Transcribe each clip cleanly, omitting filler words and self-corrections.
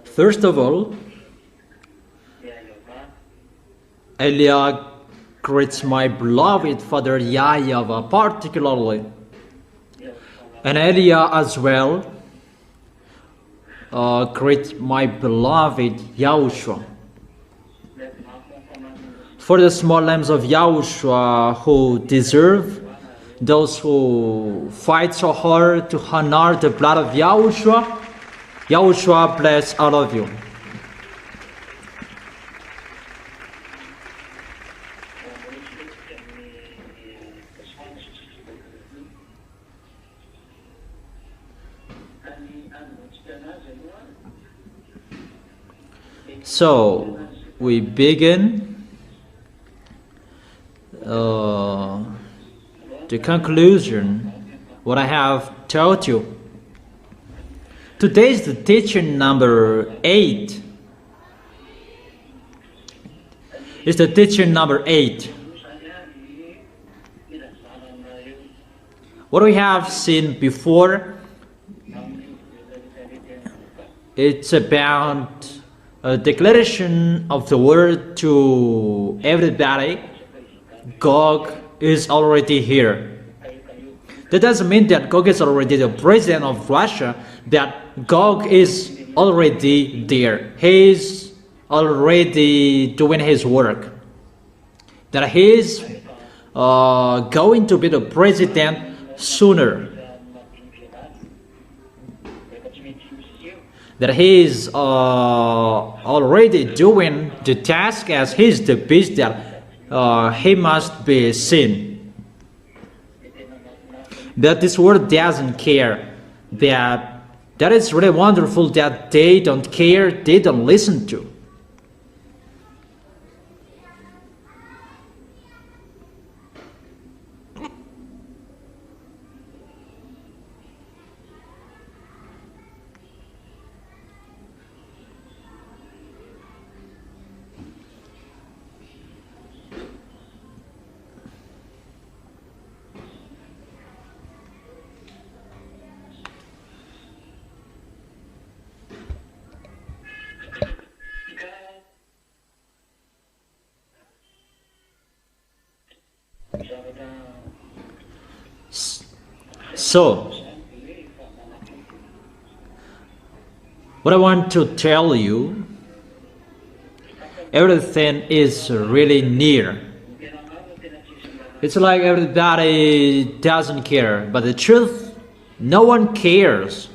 First of all, Elia greets my beloved father YAHVAH particularly, and Elia as well greets my beloved YAHOSHUAH. For the small lambs of YAHOSHUAH who deserve, those who fight so hard to honor the blood of YAHOSHUAH, YAHOSHUAH bless all of you. So we begin the conclusion, what I have taught you. Today is the teaching number 8. It's the teaching number 8. What we have seen before, it's about a declaration of the word to everybody. Gog is already here. That doesn't mean that Gog is already the president of Russia, that Gog is already there. He is already doing his work. That he is going to be the president sooner. That he is already doing the task as he is the beast that he must be seen. That this world doesn't care. That is really wonderful that they don't care, they don't listen to. So, what I want to tell you, everything is really near. It's like everybody doesn't care, but the truth, no one cares.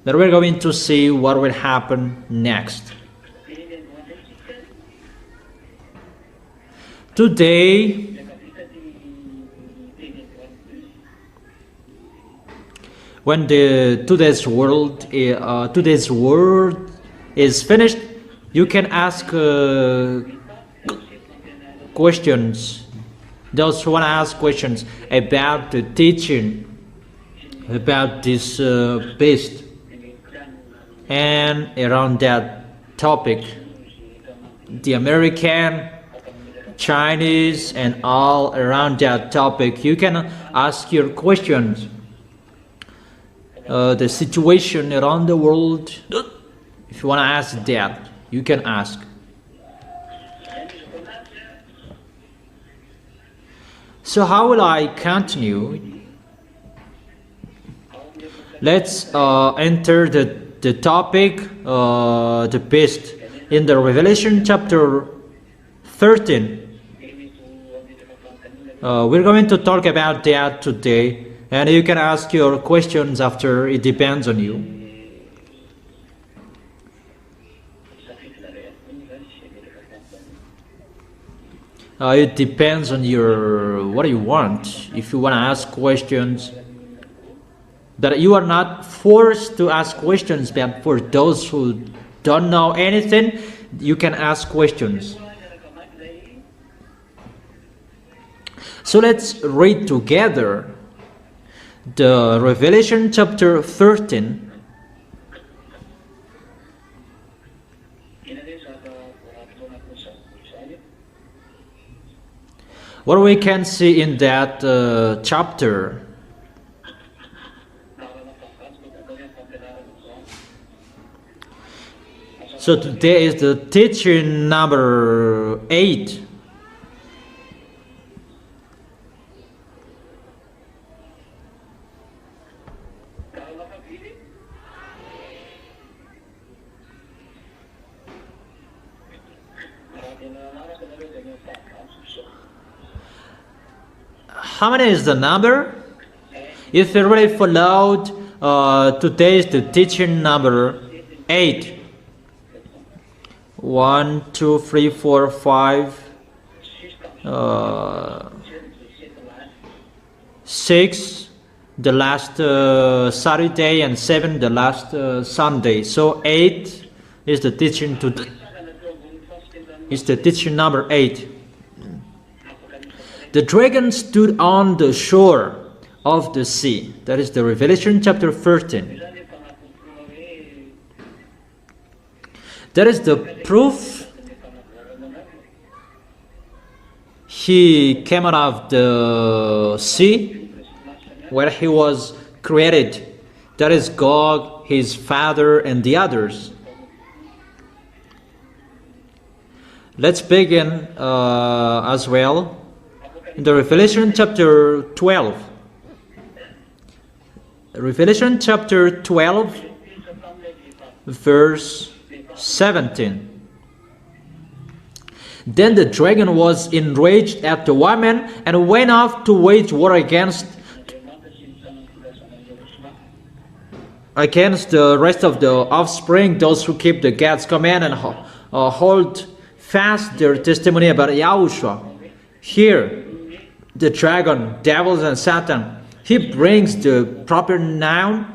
That we're going to see what will happen next. Today, when today's word is finished, you can ask questions. Those who want to ask questions about the teaching, about this beast, and around that topic, the American, Chinese, and all around that topic, you can ask your questions. The situation around the world, if you want to ask that, you can ask. So how will I continue? Let's enter the topic, the beast, in the Revelation chapter 13. We're going to talk about that today. And you can ask your questions after, it depends on you. It depends on what you want. If you want to ask questions, that you are not forced to ask questions, but for those who don't know anything, you can ask questions. So let's read together the Revelation chapter 13. What we can see in that chapter. So today is the teaching number 8. How many is the number? If you really followed, today is the teaching number 8. 1, 2, 3, 4, 5, 6 the last Saturday, and 7 the last Sunday. So 8 is the teaching is the teaching number 8. The dragon stood on the shore of the sea. That is the Revelation chapter 13. That is the proof he came out of the sea where he was created. That is Gog, his father, and the others. Let's begin as well in the Revelation chapter 12. Revelation chapter 12, verse 17. Then the dragon was enraged at the woman and went off to wage war against the rest of the offspring, those who keep the God's command and hold fast their testimony about Yahushua. Here, the dragon, devils, and Satan, he brings the proper noun,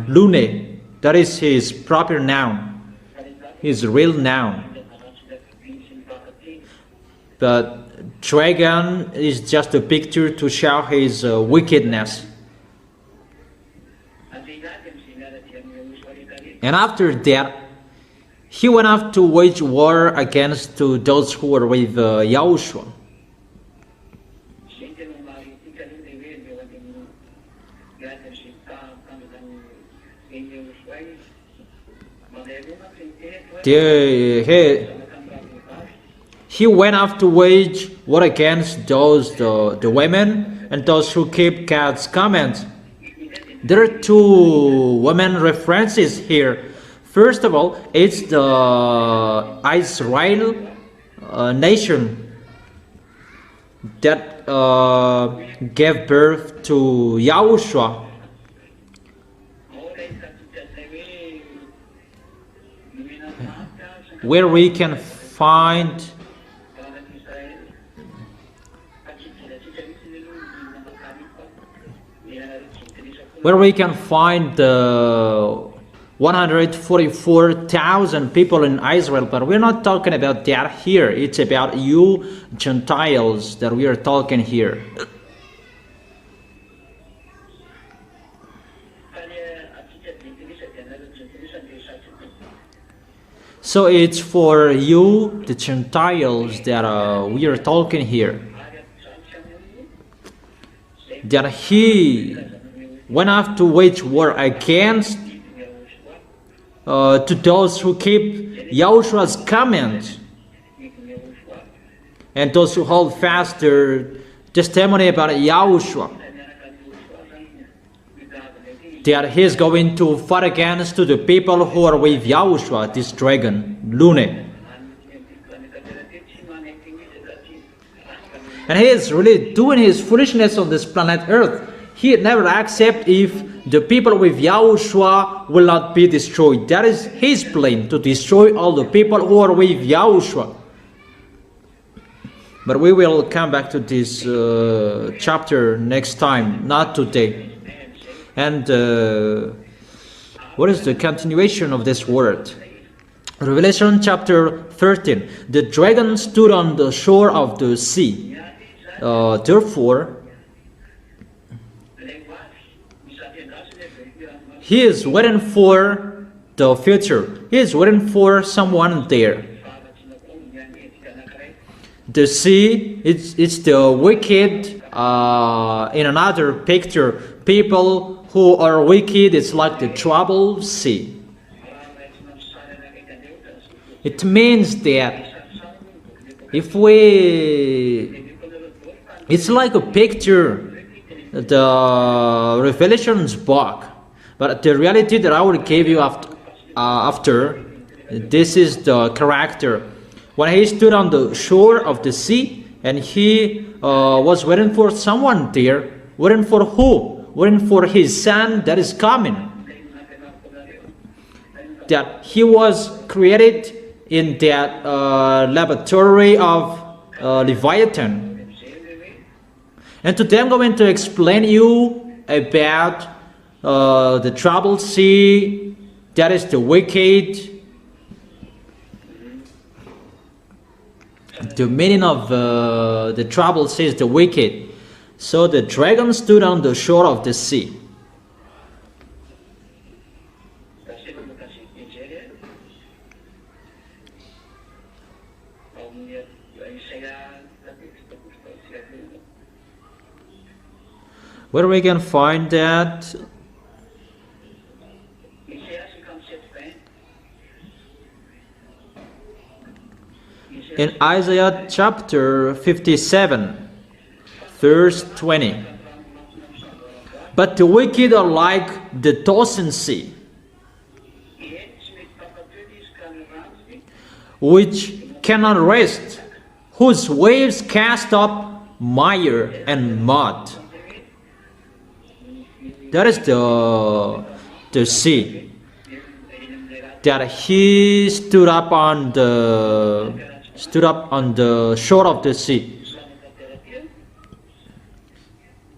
lune. That is his proper noun, his real noun. But dragon is just a picture to show his wickedness. And after that, he went off to wage war against those who were with Yahushua. He went off to wage war against those the women and those who keep God's commands. There are 2 women references here. First of all, it's the Israel nation that gave birth to Yahushua. Where we can find the 144,000 people in Israel, but we're not talking about that here. It's about you Gentiles that we are talking here. So it's for you, the Gentiles, that we are talking here. That he went off to wage war against to those who keep Yahushua's commands and those who hold fast their testimony about Yahushua. That he is going to fight against to the people who are with Yahushua, this dragon, Lune. And he is really doing his foolishness on this planet Earth. He never accepts if the people with Yahushua will not be destroyed. That is his plan, to destroy all the people who are with Yahushua. But we will come back to this chapter next time, not today. And what is the continuation of this word? Revelation chapter 13. The dragon stood on the shore of the sea. Therefore, he is waiting for the future. He is waiting for someone there. The sea, it's the wicked. In another picture, people who are wicked, it's like the troubled sea. It means that if it's like a picture, the Revelations book, but the reality that I will give you after, this is the character. When he stood on the shore of the sea, and he was waiting for someone there, waiting for who? Waiting for his son that is coming. That he was created in that laboratory of Leviathan. And today I'm going to explain you about the troubled sea, that is the wicked. The meaning of the troubled sea is the wicked. So the dragon stood on the shore of the sea. Where we can find that? In Isaiah chapter 57, verse 20. But the wicked are like the tossing sea, which cannot rest, whose waves cast up mire and mud. That is the sea. That he stood up on the shore of the sea.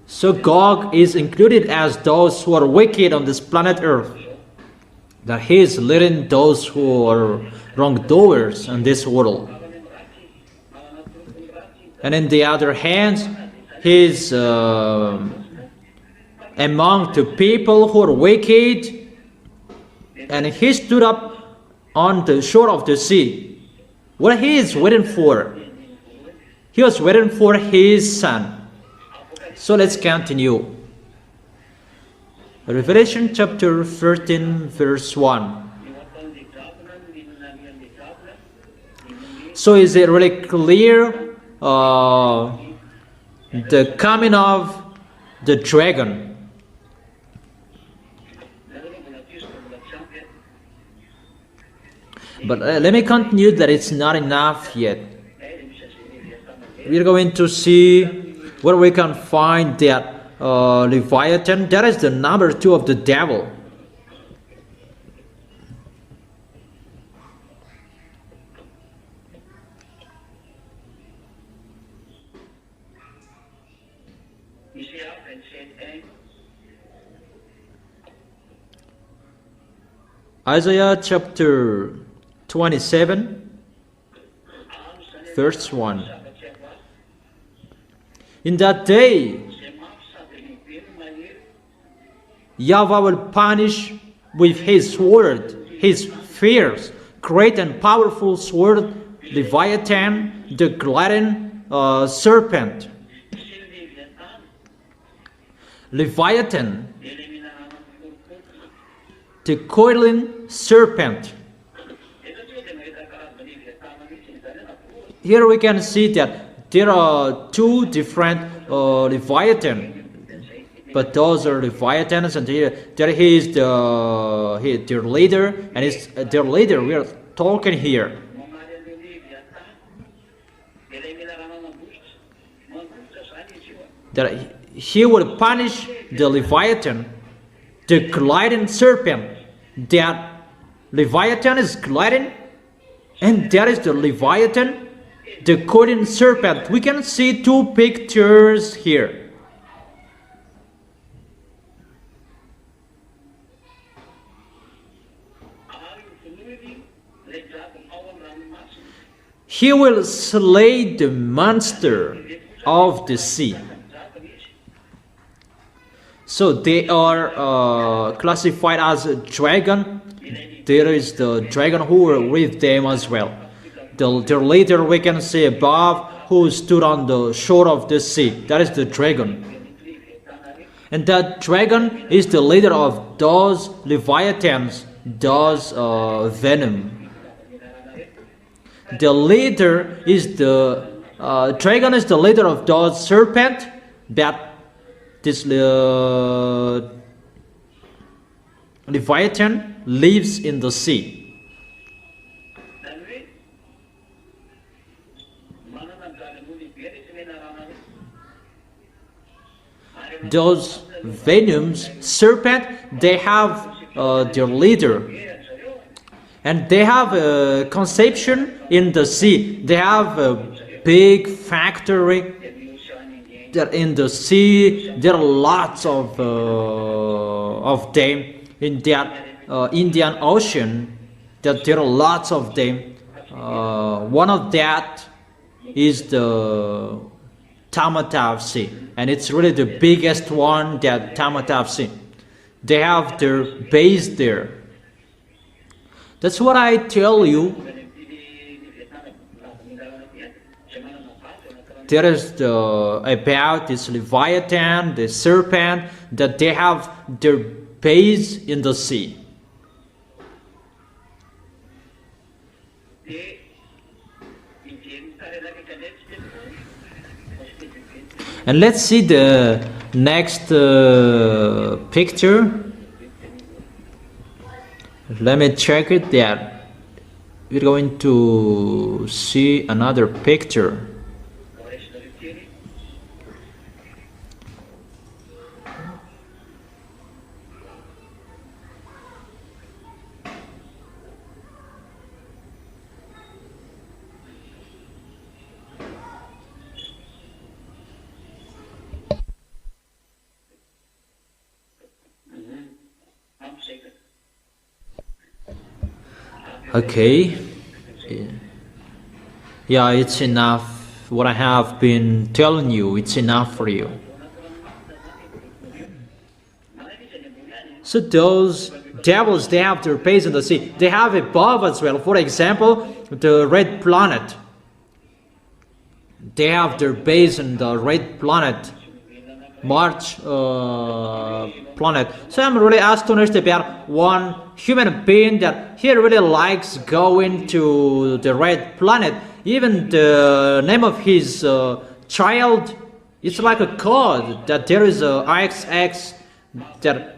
So Gog is included as those who are wicked on this planet Earth. That he is leading those who are wrongdoers in this world. And in the other hand, he is among the people who are wicked, and he stood up on the shore of the sea. What he is waiting for? He was waiting for his son. So let's continue. Revelation chapter 13, verse 1. So is it really clear the coming of the dragon? But let me continue that it's not enough yet. We're going to see where we can find that Leviathan. That is the number 2 of the devil. Isaiah chapter 27, verse 1. In that day, YAHVAH will punish with his sword, his fierce, great and powerful sword, Leviathan, the gliding serpent. Leviathan, the coiling serpent. Here we can see that there are 2 different Leviathan, but those are Leviathans, and there he is their leader, and it's their leader we are talking here. That he will punish the Leviathan, the gliding serpent. That Leviathan is gliding, and there is the Leviathan, the coiling serpent. We can see 2 pictures here. He will slay the monster of the sea. So they are classified as a dragon. There is the dragon who are with them as well. Their leader we can see above, who stood on the shore of the sea. That is the dragon. And that dragon is the leader of those leviathans, those venom. The leader is the dragon is the leader of those serpent that this leviathan lives in the sea. Those venoms, serpent, they have their leader, and they have a conception in the sea. They have a big factory. That in the sea, there are lots of them in that Indian Ocean. That there are lots of them. One of that is the Tamatav Sea, and it's really the biggest one, that Tamatav Sea. They have their base there. That's what I tell you. There is about this Leviathan, the serpent, that they have their base in the sea. And let's see the next picture. Let me check it there. We're going to see another picture. Okay, yeah, it's enough. What I have been telling you, it's enough for you. So those devils, they have their base in the sea. They have above as well. For example, the red planet. They have their base in the red planet, March planet. So I'm really astonished about one human being that he really likes going to the red planet. Even the name of his child, it's like a code that there is a XX, that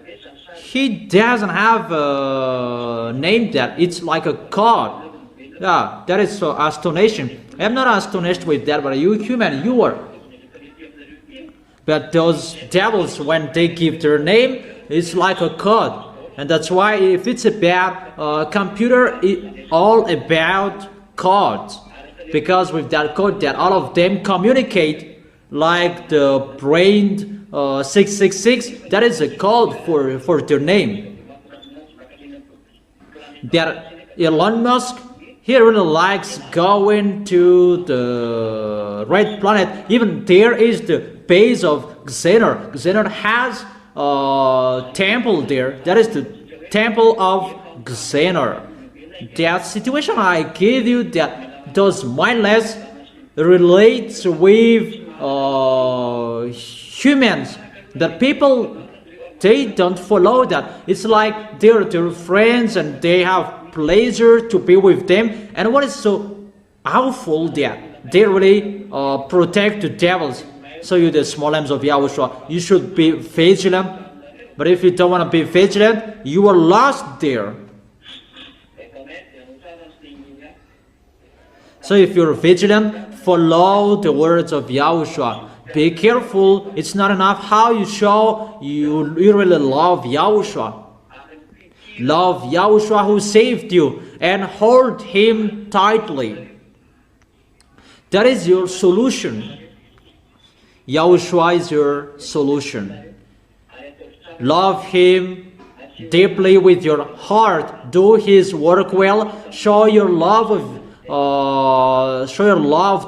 he doesn't have a name, that it's like a code. Yeah, that is so astonishing. I'm not astonished with that, but you human, you are. But those devils, when they give their name, it's like a code. And that's why if it's about computer, it's all about codes. Because with that code, that all of them communicate, like the brain 666, that is a code for their name. That Elon Musk, he really likes going to the red planet. Even there is the base of Xener. Xener has a temple there. That is the temple of Xener. That situation I give you, that those mindless relates with humans. That people, they don't follow that. It's like they're their friends and they have pleasure to be with them. And what is so awful that they really protect the devils. So you, the small lambs of Yahushua, you should be vigilant. But if you don't want to be vigilant, you are lost there. So if you're vigilant, follow the words of Yahushua. Be careful. It's not enough how you show you really love Yahushua. Love Yahushua who saved you and hold him tightly. That is your solution. Yahushua is your solution. Love him deeply with your heart. Do his work well. Show your love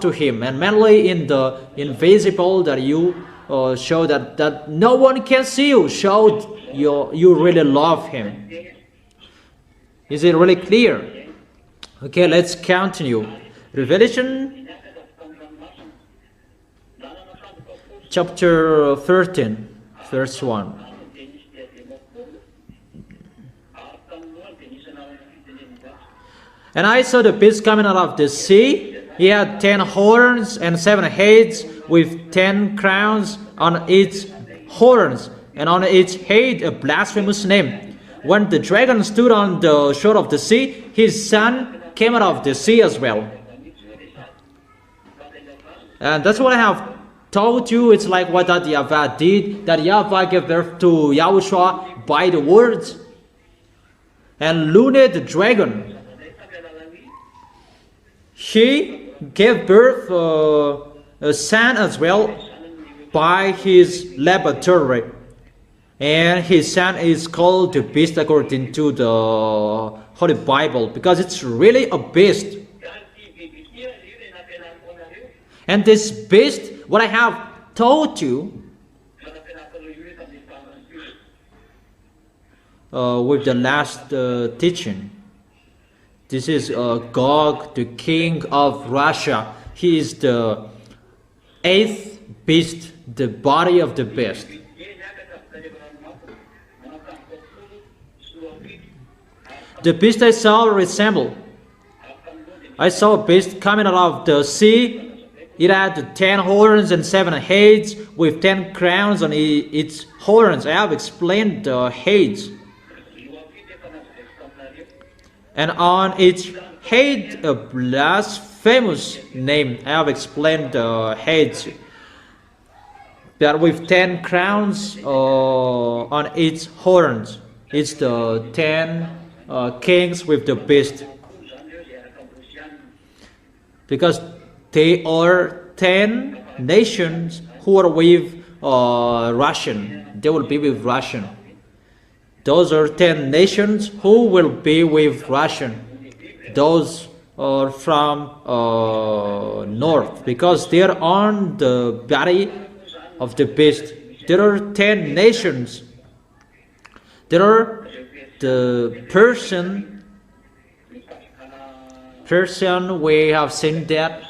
to him, and mainly in the invisible, that you show that no one can see you. Show you really love him. Is it really clear? Okay, let's continue. Revelation chapter 13, verse 1. And I saw the beast coming out of the sea. He had 10 horns and 7 heads, with 10 crowns on its horns, and on its head a blasphemous name. When the dragon stood on the shore of the sea, his son came out of the sea as well. And that's what I have told you. It's like what that YAHVAH did, that YAHVAH gave birth to Yahushua by the words. And Lune, the dragon, he gave birth a son as well by his laboratory. And his son is called the beast according to the Holy Bible, because it's really a beast. And this beast, what I have told you with the last teaching, this is Gog, the king of Russia. He is the 8th beast, the body of the beast. The beast I saw resembled. I saw a beast coming out of the sea. It had 10 horns and 7 heads, with 10 crowns on its horns. I have explained the heads. And on its head a blasphemous name. I have explained the heads. That with 10 crowns on its horns. It's the 10 kings with the beast. Because they are 10 nations who are with Russian. They will be with Russian. Those are 10 nations who will be with Russian. Those are from north, because they are on the body of the beast. There are 10 nations. There are the Persian, we have seen that.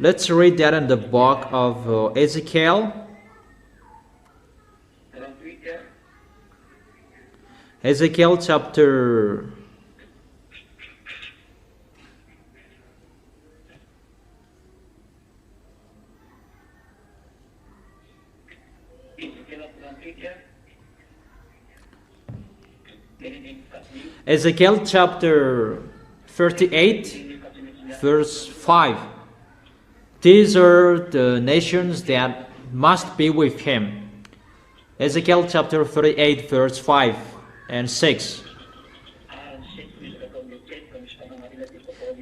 Let's read that in the book of Ezekiel. Ezekiel chapter 38, verse 5. These are the nations that must be with him. Ezekiel chapter 38, verse 5 and 6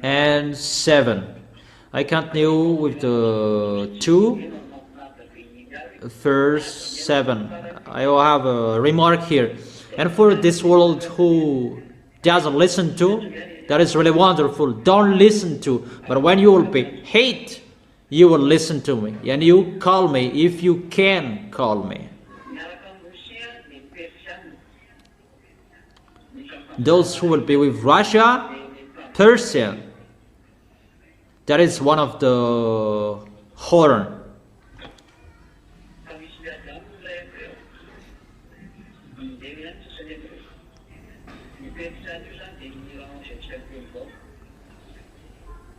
and 7. I continue with the 2, verse 7. I will have a remark here. And for this world who doesn't listen to, that is really wonderful. Don't listen to. But when you will be hate, you will listen to me. And you call me if you can call me. Those who will be with Russia, Persia, that is one of the horn.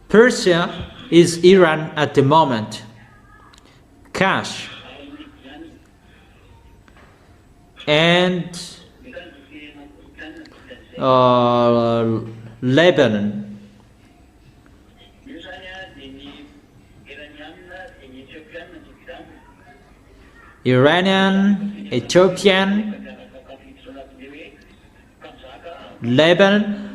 Persia is Iran at the moment. Kash and Lebanon. Iranian, Ethiopian, Lebanon.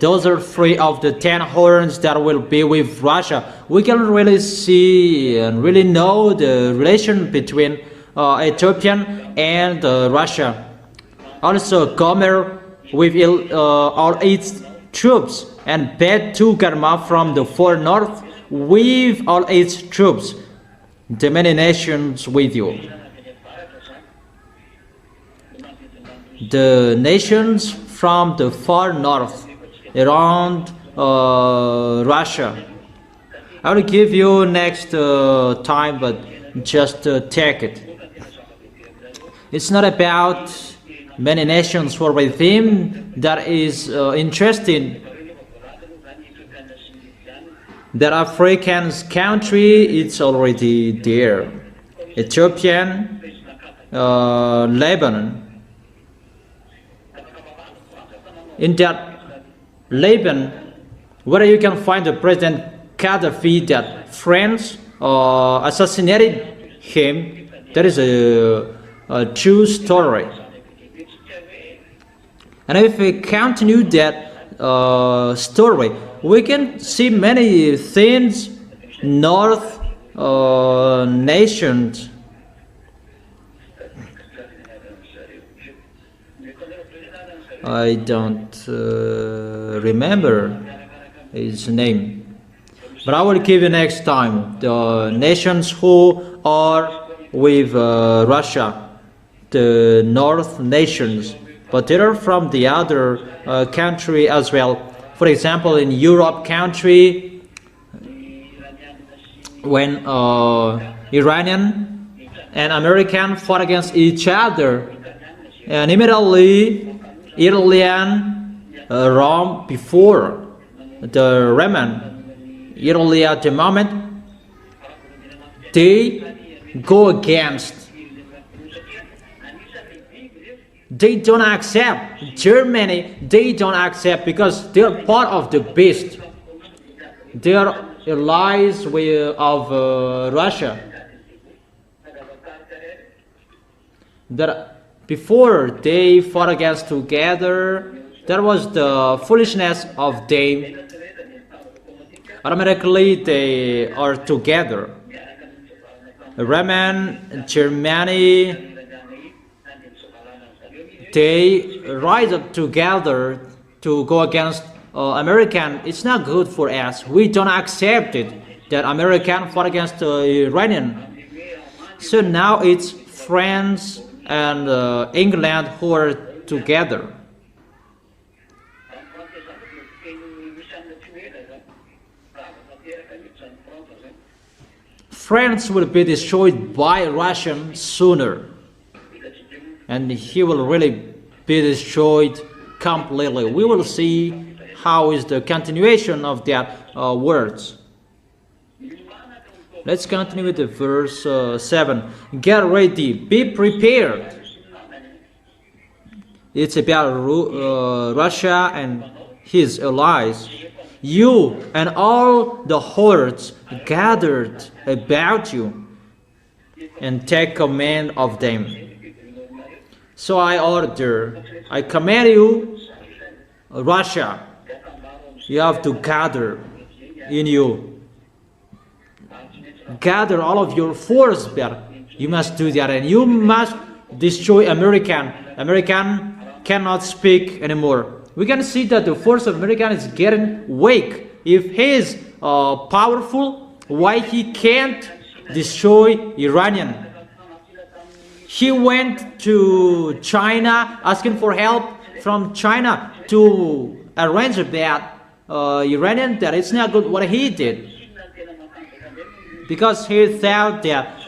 Those are 3 of the 10 horns that will be with Russia. We can really see and really know the relation between Ethiopian and Russia. Also, Gomer with all its troops, and Bet Togarmah from the far north with all its troops. The many nations with you. The nations from the far north around Russia. I will give you next time, but just take it. It's not about many nations for with him that is interesting. That African country, it's already there. Ethiopian, Lebanon. In that Lebanon, where you can find the President Gaddafi that France assassinated him, that is a true story. And if we continue that story, we can see many things. North nations. I don't remember his name, but I will give you next time the nations who are with Russia, the North nations, but they are from the other country as well. For example, in Europe country, when Iranian and American fought against each other, and immediately Iranian Rome before the Roman, Italy at the moment, they go against. They don't accept Germany. They don't accept because they are part of the beast. They are allies of Russia. That before they fought against together, that was the foolishness of them. Automatically they are together. Roman, Germany, they rise up together to go against American. It's not good for us. We don't accept it that American fought against Iranian. So now it's France and England who are together. France will be destroyed by Russian sooner, and he will really be destroyed completely. We will see how is the continuation of that words. Let's continue with the verse 7. Get ready, be prepared. It's about Russia and his allies. You and all the hordes gathered about you, and take command of them. So I command you, Russia, you have to gather in you. Gather all of your force there. You must do that, and you must destroy American. American cannot speak anymore. We can see that the force of American is getting weak. If he is powerful, why he can't destroy Iranian? He went to China asking for help from China to arrange that Iranian, that it's not good what he did. Because he thought that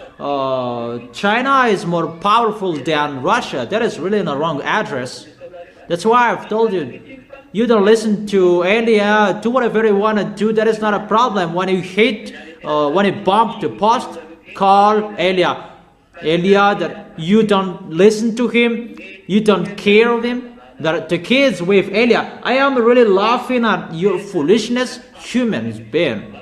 China is more powerful than Russia. That is really the wrong address. That's why I've told you, you don't listen to Elia, do whatever you want to do. That is not a problem. When you hit, when you bump the post, call Elia. Elia, that you don't listen to him, you don't care of him. That the kids with Elia, I am really laughing at your foolishness, human being.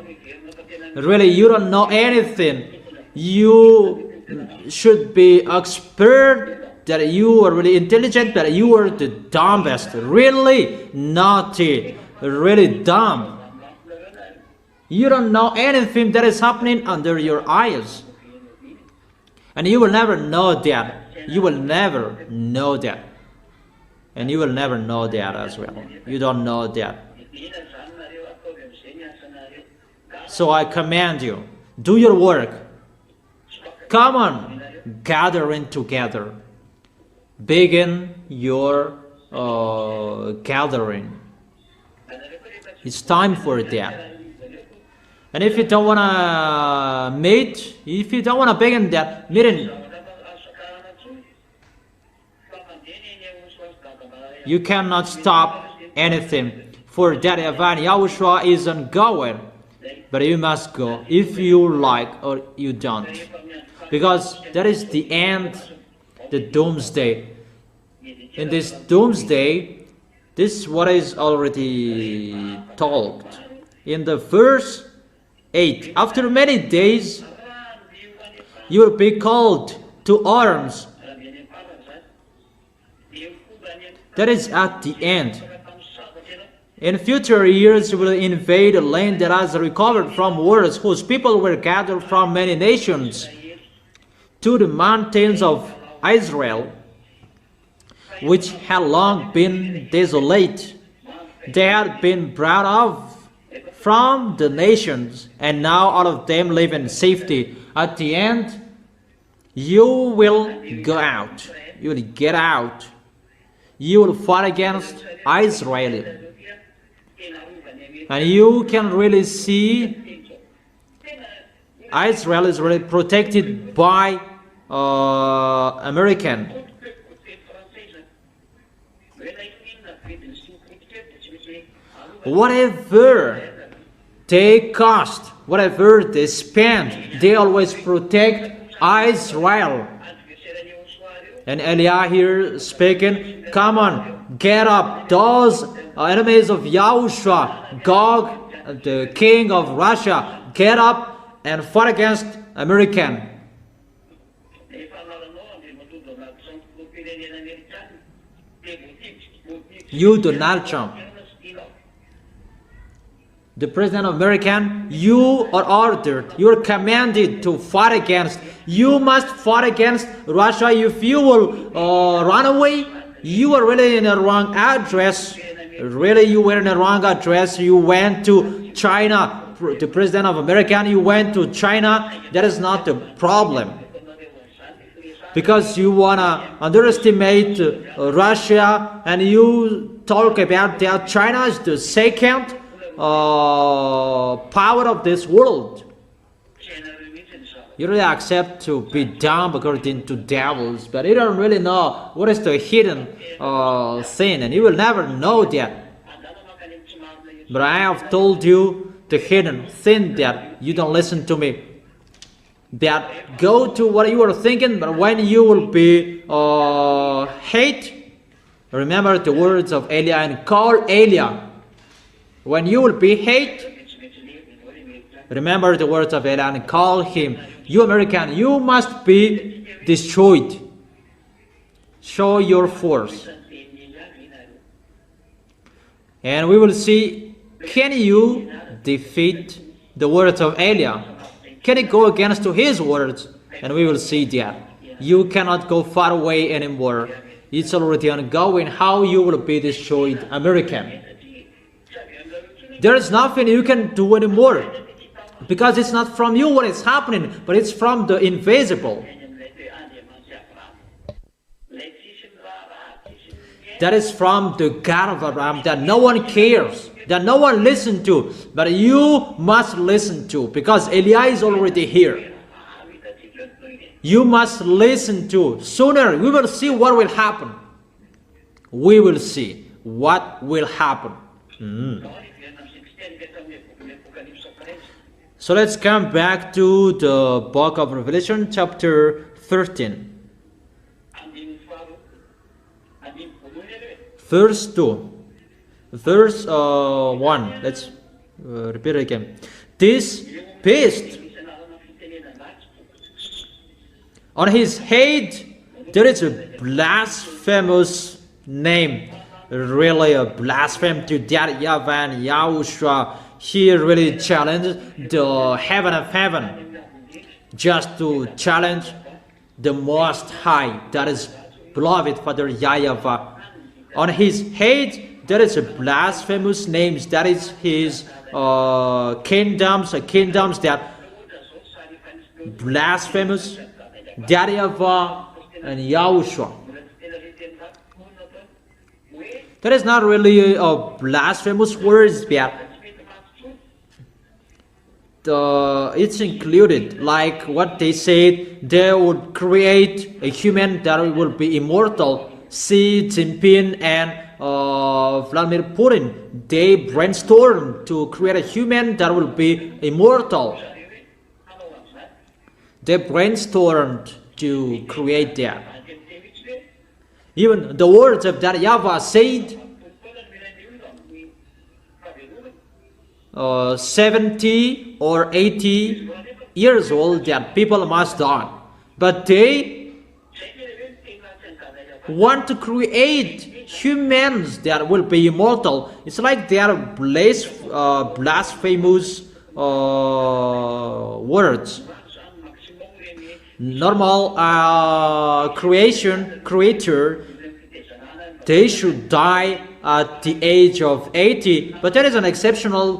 Really, you don't know anything. You should be expert, that you are really intelligent, that you are the dumbest. Really naughty, really dumb. You don't know anything that is happening under your eyes. And you will never know that. You will never know that. And you will never know that as well. You don't know that. So I command you, do your work. Come on, gathering together. Begin your gathering. It's time for that. And if you don't want to meet, if you don't want to begin that meeting, you cannot stop anything. For that event, YAHOSHUA is ongoing. But you must go if you like or you don't. Because that is the end, the doomsday. In this doomsday, this is what is already talked. In the verse 8, after many days, you will be called to arms. That is at the end. In future years, you will invade a land that has recovered from wars, whose people were gathered from many nations to the mountains of Israel, which had long been desolate. They had been brought off from the nations, and now all of them live in safety. At the end, you will go out. You will get out. You will fight against Israel. And you can really see Israel is really protected by American. Whatever they cost, whatever they spend, they always protect Israel. And Eliah here speaking, come on, get up. Those enemies of YAHOSHUA, Gog, the king of Russia, get up and fight against American. You, Donald Trump, the president of America, you are ordered, you are commanded to fight against. You must fight against Russia. If you will run away, you are really in a wrong address. Really, you were in the wrong address. You went to China, the president of America, you went to China. That is not the problem. Because you want to underestimate Russia, and you talk about that China is the second power of this world. You really accept to be dumb according to devils, but you don't really know what is the hidden sin, and you will never know that. But I have told you the hidden sin that you don't listen to me. That go to what you are thinking, but when you will be hate, remember the words of Eliah and call Eliah. When you will be hate, remember the words of Eliah and call him. You American, you must be destroyed. Show your force. And we will see, can you defeat the words of Eliah? Can you go against to his words? And we will see that. You cannot go far away anymore. It's already ongoing how you will be destroyed, American. There is nothing you can do anymore. Because it's not from you what is happening, but it's from the invisible. That is from the God of Abraham that no one cares, that no one listens to, but you must listen to, because Eliah is already here. You must listen to. Sooner we will see what will happen. We will see what will happen. So let's come back to the book of Revelation, chapter 13. Verse 2. Verse 1. Let's repeat it again. This beast, on his head there is a blasphemous name. Really a blasphemy to that YAHVAH and YAHOSHUA. He really challenged the heaven of heaven, just to challenge the Most High, that is beloved Father YAHVAH. On his head there is a blasphemous name, that is his kingdoms that blasphemous, YAHVAH and YAHOSHUA. That is not really a blasphemous words, but it's included, like what they said, they would create a human that will be immortal. Xi Jinping and Vladimir Putin, they brainstormed to create a human that will be immortal. They brainstormed to create that. Even the words of that YAHVAH said, 70 or 80 years old, that people must die. But they want to create humans that will be immortal. It's like they are blasphemous words. Normal creator, they should die at the age of 80, but there is an exceptional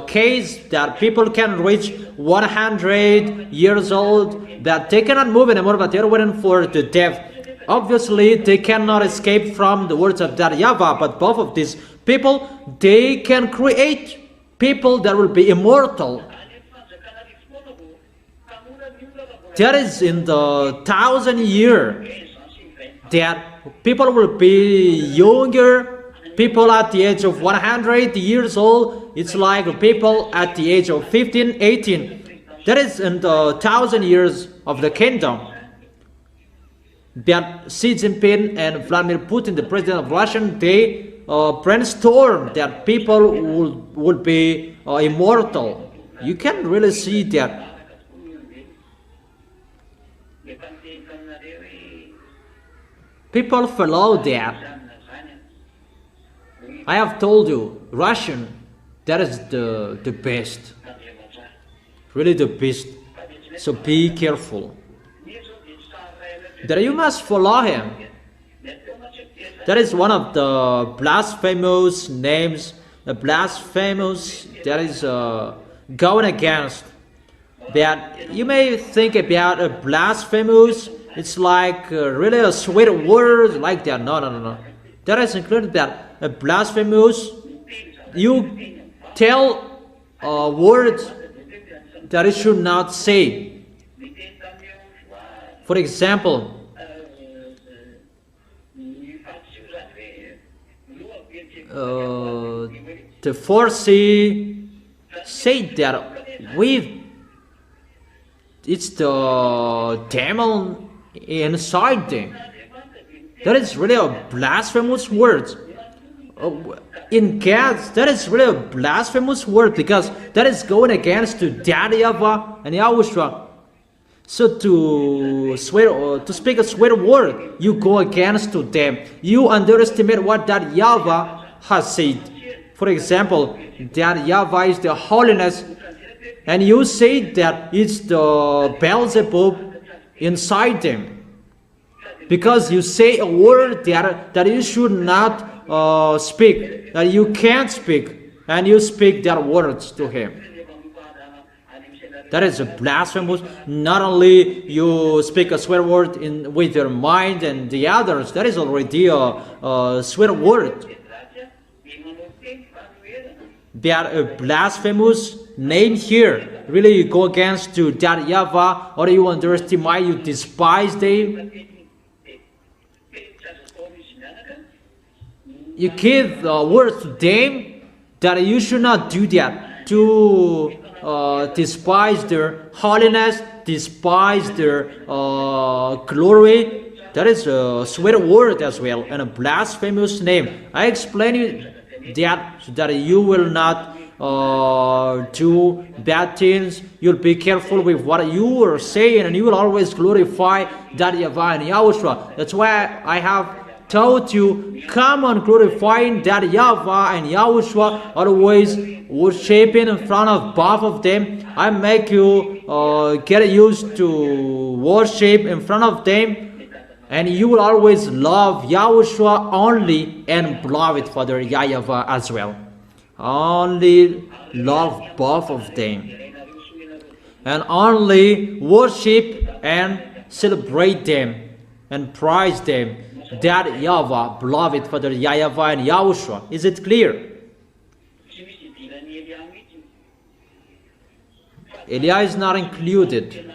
case that people can reach 100 years old, that they cannot move anymore, but they're waiting for the death. Obviously, they cannot escape from the words of that YAHVAH, but both of these people, they can create people that will be immortal. That is in the 1,000 year that people will be younger. People at the age of 100 years old, it's like people at the age of 15, 18. That is in the 1,000 years of the kingdom. That Xi Jinping and Vladimir Putin, the president of Russia, they brainstorm that people would be immortal. You can really see that. People follow that. I have told you, Russian, that is the best. Really the best. So be careful. That you must follow him. That is one of the blasphemous names. The blasphemous that is going against. That you may think about a blasphemous. It's like really a sweet word like that. No. That is included that a blasphemous. You tell words that it should not say. For example, the Pharisee said that it's the demon inside them. That is really a blasphemous word. In God's, that is really a blasphemous word, because that is going against to YAHVAH and YAHOSHUAH. So to speak a swear word, you go against to them. You underestimate what that YAHVAH has said. For example, that YAHVAH is the holiness, and you say that it's the Beelzebub inside them. Because you say a word that you should not speak, that you can't speak, and you speak that words to him. That is a blasphemous. Not only you speak a swear word with your mind and the others, that is already a swear word. They are a blasphemous name here. Really, you go against to that YAHVAH, or you underestimate, you despise them. You give words to them that you should not do that. To despise their holiness, despise their glory. That is a swear word as well, and a blasphemous name. I explain you that so that you will not do bad things. You'll be careful with what you are saying, and you will always glorify that YAHVAH and YAHOSHUAH. That's why I have told you, come on glorifying that YAHVAH and YAHOSHUAH, always worshiping in front of both of them. I make you get used to worship in front of them, and you will always love YAHOSHUAH only and beloved Father YAHVAH as well. Only love both of them, and only worship and celebrate them and praise them. that YAHVAH, beloved Father YAHVAH and YAHOSHUA. Is it clear? Eliah is not included.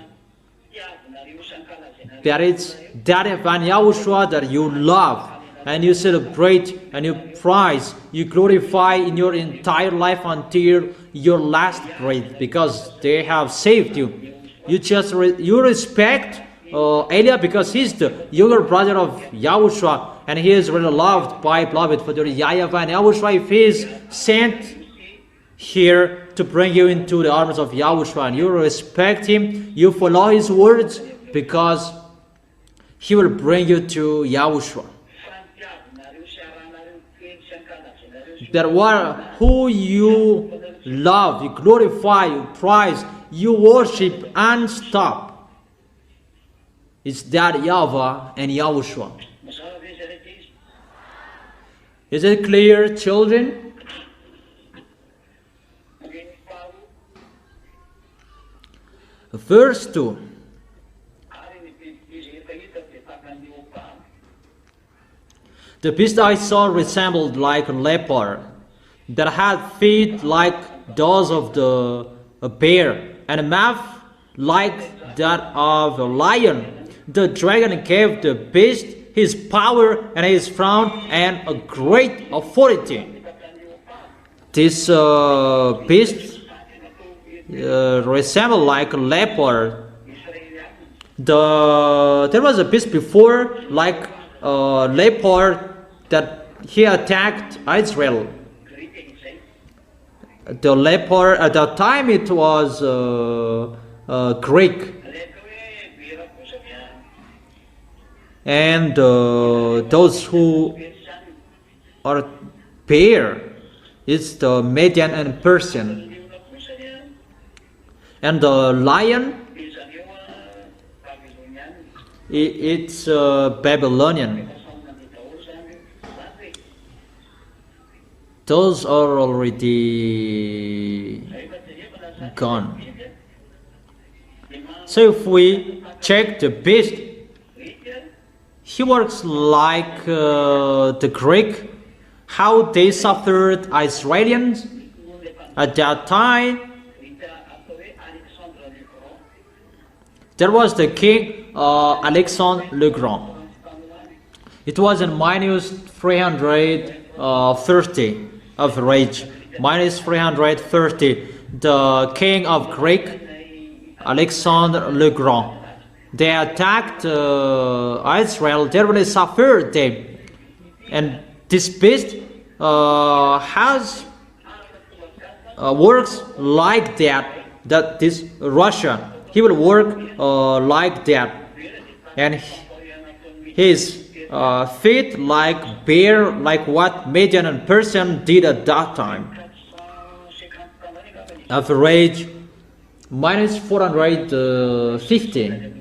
That it's that Evan YAHOSHUA that you love and you celebrate and you praise, you glorify in your entire life until your last breath, because they have saved you. You respect Eliah because he's the younger brother of YAHOSHUA, and he is really loved by beloved Father YAHVAH and YAHOSHUA. If he is sent here to bring you into the arms of YAHOSHUA, and you respect him, you follow his words, because he will bring you to YAHOSHUA. That who you love, you glorify, you praise, you worship and stop. It's that YAHVAH and YAHOSHUA. Is it clear, children? Verse 2. The beast I saw resembled like a leopard, that had feet like those of the bear, and a mouth like that of a lion. The dragon gave the beast his power and his throne and a great authority. This beast resembled like a leopard. There was a beast before like a leopard that he attacked Israel. The leopard at that time it was Greek, and those who are bear, it's the Median and Persian, and the lion, it's Babylonian. Those are already gone. So if we check the beast, he works like the Greek, how they suffered Israelians at that time. There was the king Alexander the Great. It was in minus 330 of age, minus 330. The king of Greek, Alexander the Great, they attacked Israel. They really suffered them, and this beast works like that. That this Russia, he will work like that, and his feet like bear, like what Median and Persian did at that time. Average minus 450.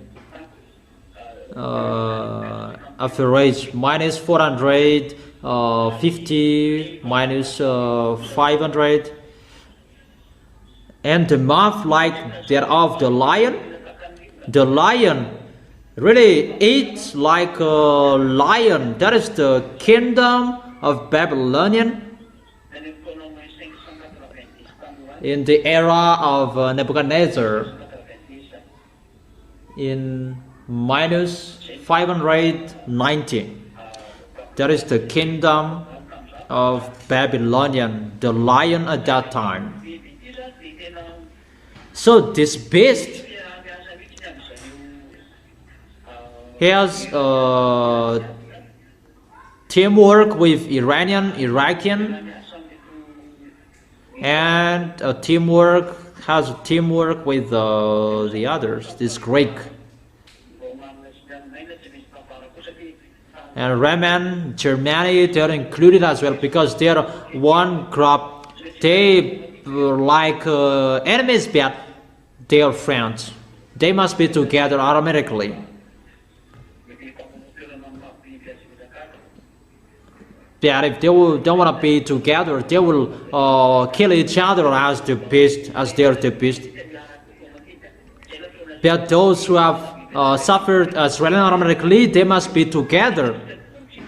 Average minus 450 minus 500. And the mouth like that of the lion. The lion really eats like a lion. That is the kingdom of Babylonian in the era of Nebuchadnezzar in minus 590. That is the kingdom of Babylonian, the lion at that time. So this beast, he has teamwork with Iraqian, and has a teamwork with the others, this Greek. And Roman, Germany, they are included as well, because they are one group. They like enemies, but they are friends. They must be together automatically. But if they don't want to be together, they will kill each other as the beast, as they are the beast. But those who have suffered Israel automatically, they must be together.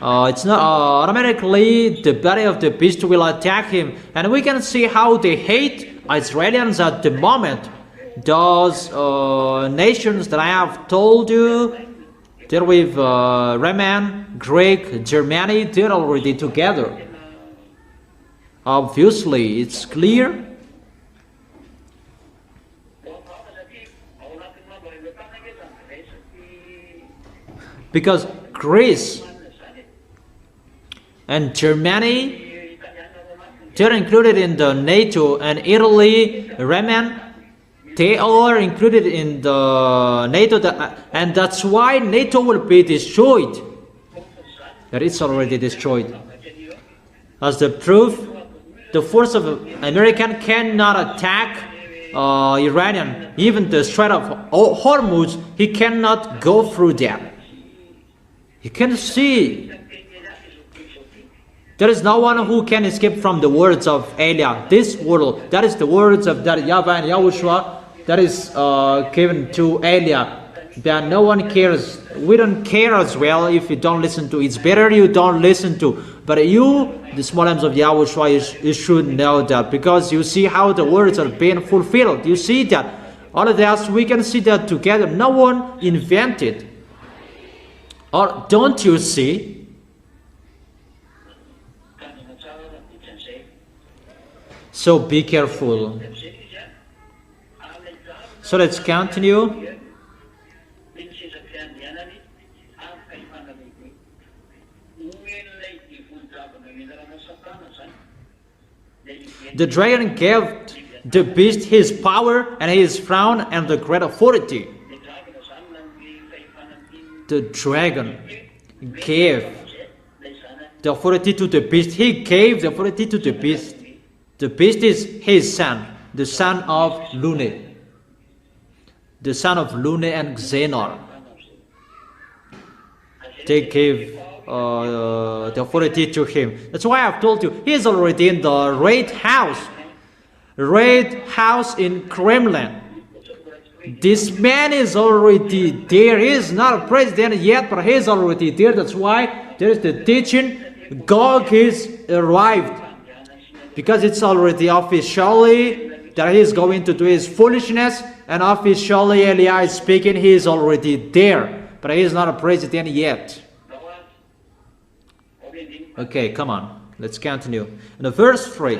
it's not automatically the body of the beast will attack him, and we can see how they hate Israelis at the moment. Those nations that I have told you, they're with Roman, Greek, Germany, they're already together. Obviously, it's clear. Because Greece and Germany, they're included in the NATO, and Italy, Roman, they are included in the NATO, and that's why NATO will be destroyed. That it's already destroyed. As the proof, the force of American cannot attack Iranian. Even the Strait of Hormuz, he cannot go through that. You can see there is no one who can escape from the words of Elia. This world, that is the words of that YAHVAH and YAHOSHUA that is given to Elia. That no one cares. We don't care as well if you don't listen to. It's better you don't listen to. But you, the small arms of YAHOSHUA, you should know that, because you see how the words are being fulfilled. You see that. All of that, we can see that together. No one invented. Or don't you see? So be careful. So let's continue. The dragon gave the beast his power and his crown and the great authority. The dragon gave the authority to the beast. He gave the authority to the beast. The beast is his son, the son of Lune. The son of Lune and Xenor. They gave the authority to him. That's why I've told you, he is already in the Red House. Red House in Kremlin. This man is already there. He is not a president yet, but he is already there. That's why there is the teaching. Gog is arrived. Because it's already officially that he is going to do his foolishness, and officially Elia is speaking, he is already there. But he is not a president yet. Okay, come on. Let's continue. In the verse 3.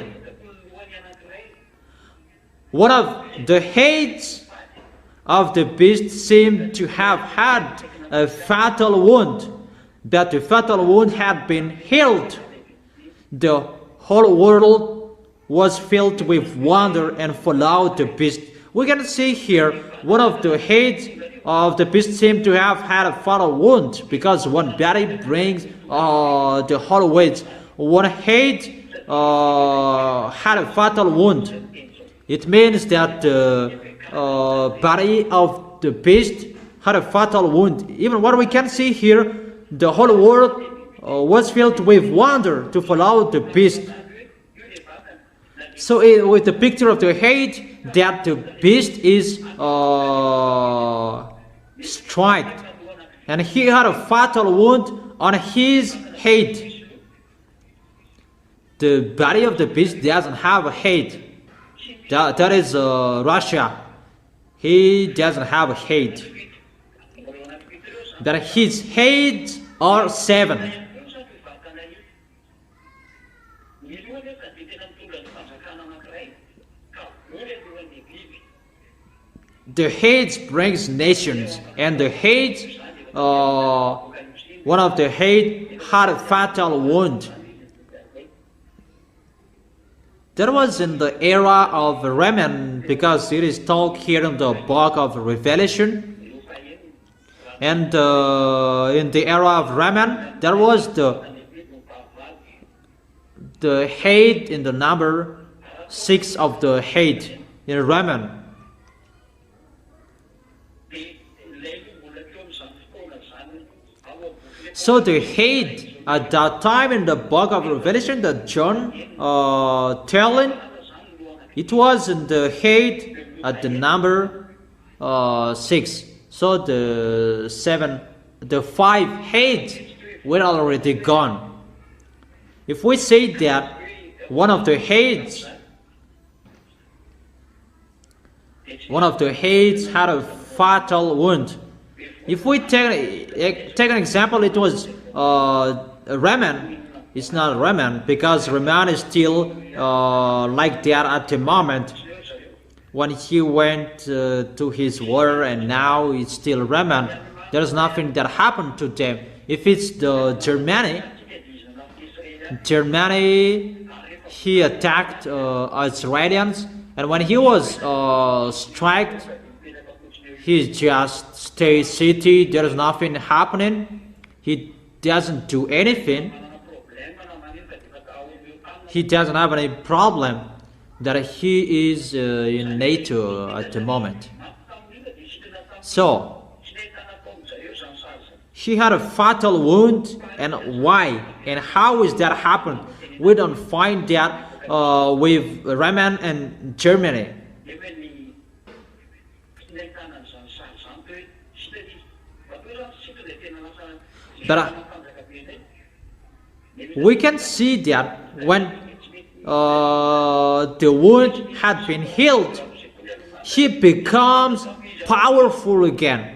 One of the heads of the beast seemed to have had a fatal wound, but the fatal wound had been healed. The whole world was filled with wonder and followed the beast. We can see here one of the heads of the beast seemed to have had a fatal wound, because one body brings the whole weight. One head had a fatal wound. It means that the body of the beast had a fatal wound. Even what we can see here, the whole world was filled with wonder to follow the beast. So with the picture of the head, that the beast is struck, and he had a fatal wound on his head. The body of the beast doesn't have a head. That is Russia. He doesn't have a head. But his heads are 7. The heads brings nations, and the heads, one of the head had a fatal wound. That was in the era of Raman, because it is told here in the book of Revelation. And in the era of Raman, there was the head in the number 6 of the head in Raman. So the head at that time in the book of Revelation that John telling, it was in the head at the number 6. So the 5 heads were already gone. If we say that one of the heads had a fatal wound, if we take an example, it was Raman. It's not Raman, because Raman is still like that at the moment when he went to his war, and now it's still Raman. There's nothing that happened to them. If it's the Germany, he attacked Israelians, and when he was struck, he just stays city. There's nothing happening. He doesn't do anything. He doesn't have any problem that he is in NATO at the moment. So he had a fatal wound, and why and how is that happened? We don't find that with Raman and Germany. But we can see that when the wound had been healed, he becomes powerful again.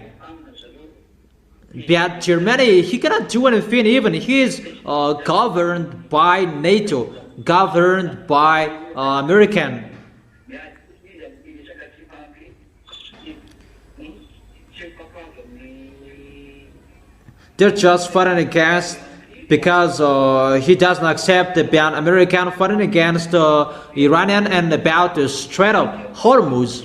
But Germany, he cannot do anything. Even he is governed by NATO, governed by American. They're just fighting against, because he doesn't accept the American fighting against Iranian and about the Strait of Hormuz.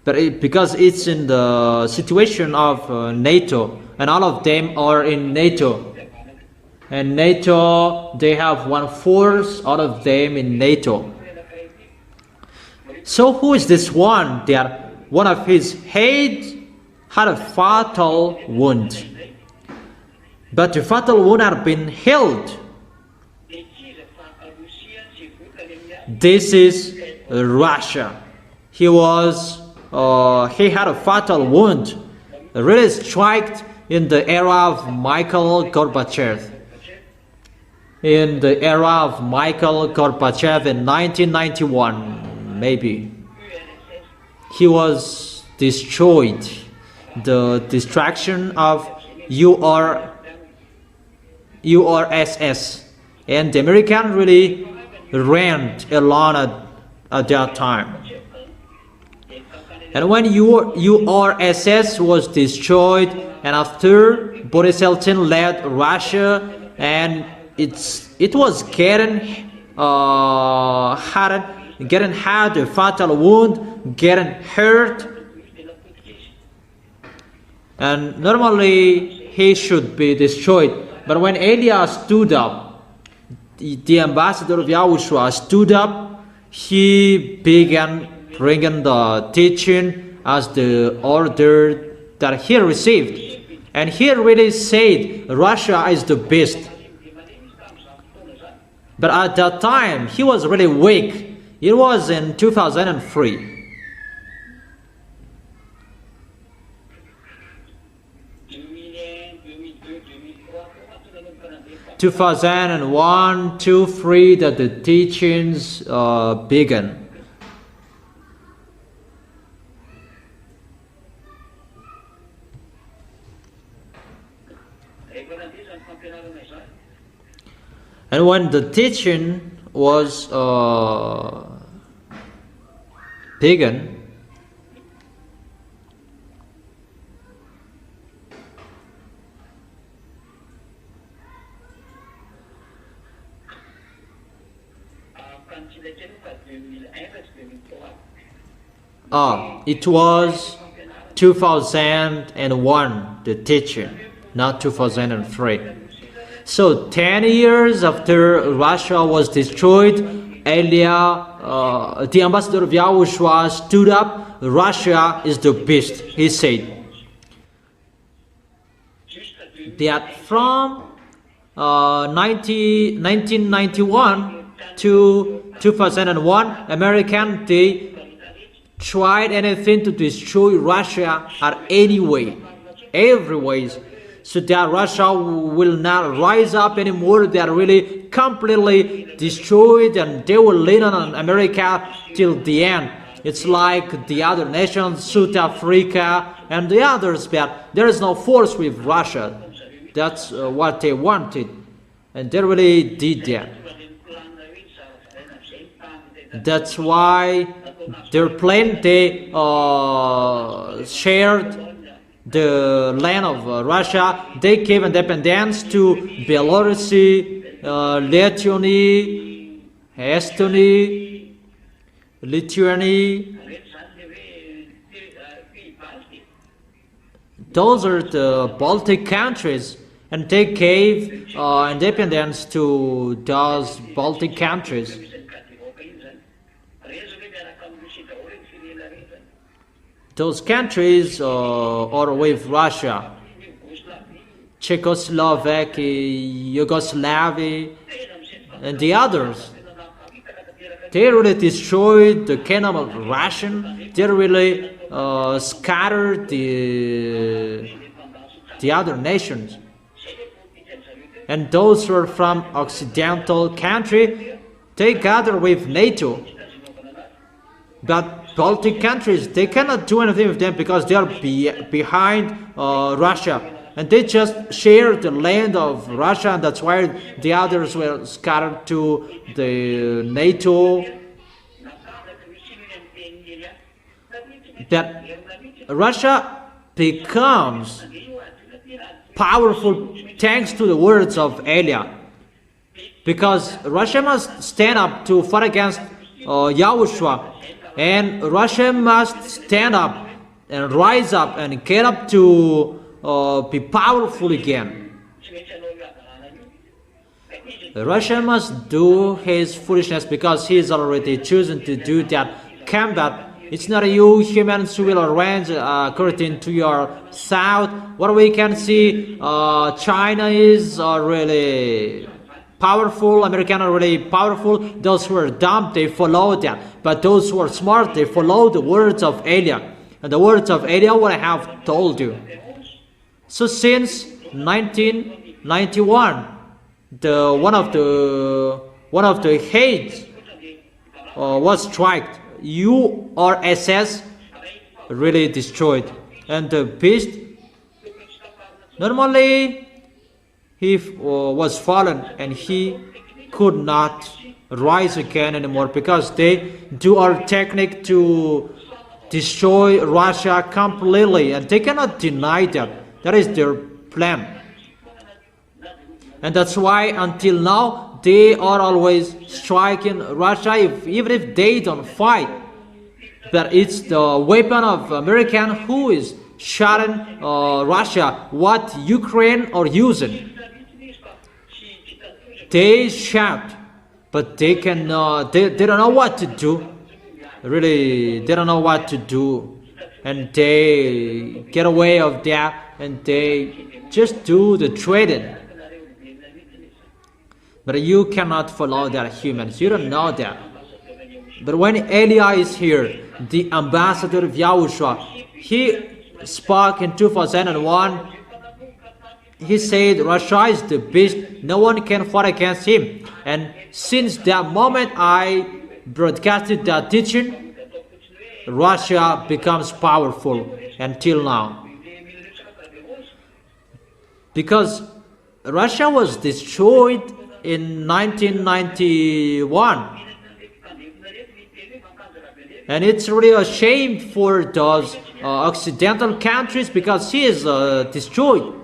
But because it's in the situation of NATO, and all of them are in NATO. And NATO, they have 1/4 out of them in NATO. So who is this one that one of his head had a fatal wound? But the fatal wound had been healed. This is Russia. He had a fatal wound, really struck in the era of Mikhail Gorbachev. In the era of Mikhail Gorbachev in 1991, maybe. He was destroyed. The destruction of URSS, and the American really ran alone at that time. And when URSS was destroyed, and after Boris Yeltsin led Russia, and it was getting had a fatal wound, getting hurt, and normally he should be destroyed. But when Elias stood up, the ambassador of YAHOSHUAH stood up, he began bringing the teaching as the order that he received. And he really said Russia is the best. But at that time, he was really weak. It was in 2003. 2001, 2, 3 that the teachings began. And when the teaching was began, it was 2001, the teaching, not 2003. So 10 years after Russia was destroyed, the ambassador of YAHOSHUAH stood up. Russia is the best, he said. That from 1991 to 2001, American, they tried anything to destroy Russia at any way, every ways. so that Russia will not rise up anymore. They are really completely destroyed, and they will lean on America till the end. It's like the other nations, South Africa and the others, but there is no force with Russia. That's what they wanted, and they really did that. That's why their plan, they shared the land of Russia. They gave independence to Belarus, Lithuania, Estonia, Lithuania. Those are the Baltic countries, and they gave independence to those Baltic countries. Those countries are with Russia: Czechoslovakia, Yugoslavia, and the others. They really destroyed the kingdom of Russia. They really scattered the other nations. And those who are from Occidental country, they gather with NATO. But Baltic countries, they cannot do anything with them because they are behind Russia. And they just share the land of Russia, and that's why the others were scattered to the NATO. That Russia becomes powerful thanks to the words of Elia. Because Russia must stand up to fight against YAHOSHUA. And Russia must stand up and rise up and get up to be powerful again. Russia must do his foolishness because he is already chosen to do that combat. It's not you humans who will arrange according to your south. What we can see, China is really powerful, Americans are really powerful. Those who are dumb, they follow that. But those who are smart, they follow the words of Elia. And the words of Elia, what I have told you. So since 1991, one of the heads was struck. URSS really destroyed, and the beast normally he was fallen, and he could not rise again anymore because they do our technique to destroy Russia completely, and they cannot deny that. That is their plan. And that's why until now they are always striking Russia, even if they don't fight. But it's the weapon of American who is shooting Russia, what Ukraine are using. They shout, but they can they don't know what to do. Really, they don't know what to do, and they get away of that, and they just do the trading. But you cannot follow that, humans. You don't know that. But when Elia is here, the ambassador of YAHOSHUA, he spoke in 2001. He said Russia is the beast. No one can fight against him. And since that moment I broadcasted that teaching, Russia becomes powerful until now. Because Russia was destroyed in 1991. And it's really a shame for those Occidental countries because he is destroyed.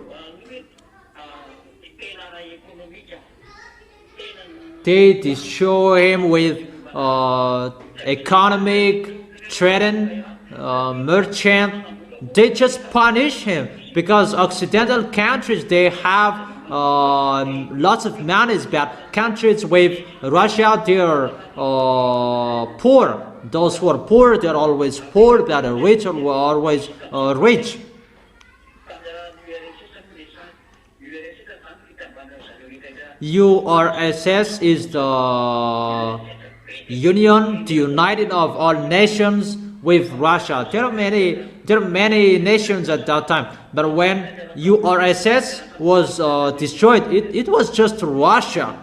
They destroy him with economic, trading, merchant. They just punish him because Occidental countries, they have lots of money, but countries with Russia, they are poor. Those who are poor, they are always poor, but the rich are always rich. URSS is the union, the united of all nations with Russia. There are many There are many nations at that time. But when URSS was destroyed, it was just Russia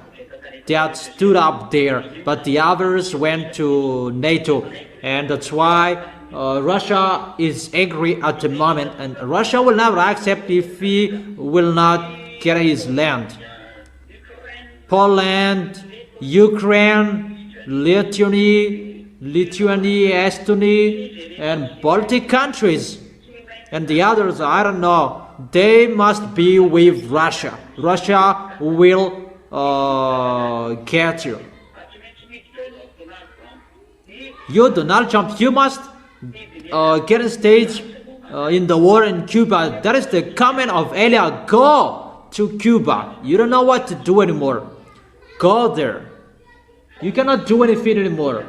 that stood up there. But the others went to NATO. And that's why Russia is angry at the moment. And Russia will never accept if he will not get his land. Poland, Ukraine, Lithuania, Estonia, and Baltic countries, and the others, I don't know, they must be with Russia. Russia will get you. You, Donald Trump, you must get a stage in the war in Cuba. That is the comment of Elia. Go to Cuba. You don't know what to do anymore. Go there. You cannot do anything anymore.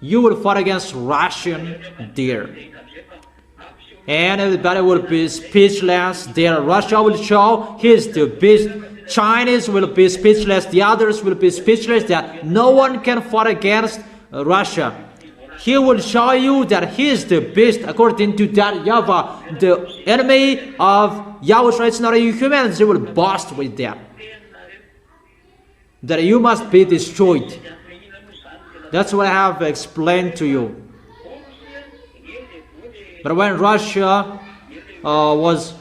You will fight against Russian there. And everybody will be speechless there. Russia will show he is the best. Chinese will be speechless. The others will be speechless that no one can fight against Russia. He will show you that he is the best according to that YAHVAH. The enemy of YAHOSHUA is not a human. They will burst with that. That you must be destroyed. That's what I have explained to you. But when Russia was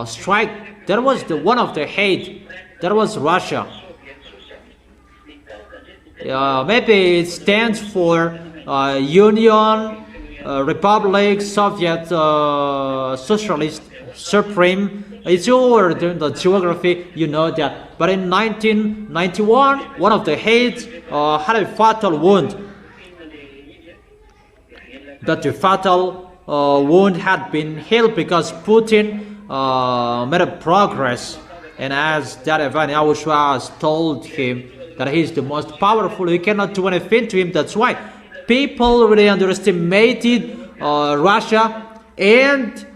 struck, that was one of the hate. That was Russia. Maybe it stands for Union, Republic, Soviet, Socialist, Supreme. It's over during the geography, you know that. But in 1991, one of the heads had a fatal wound. But the fatal wound had been healed because Putin made a progress. And as that event, YAHOSHUA has told him that he is the most powerful, he cannot do anything to him. That's why people really underestimated Russia, and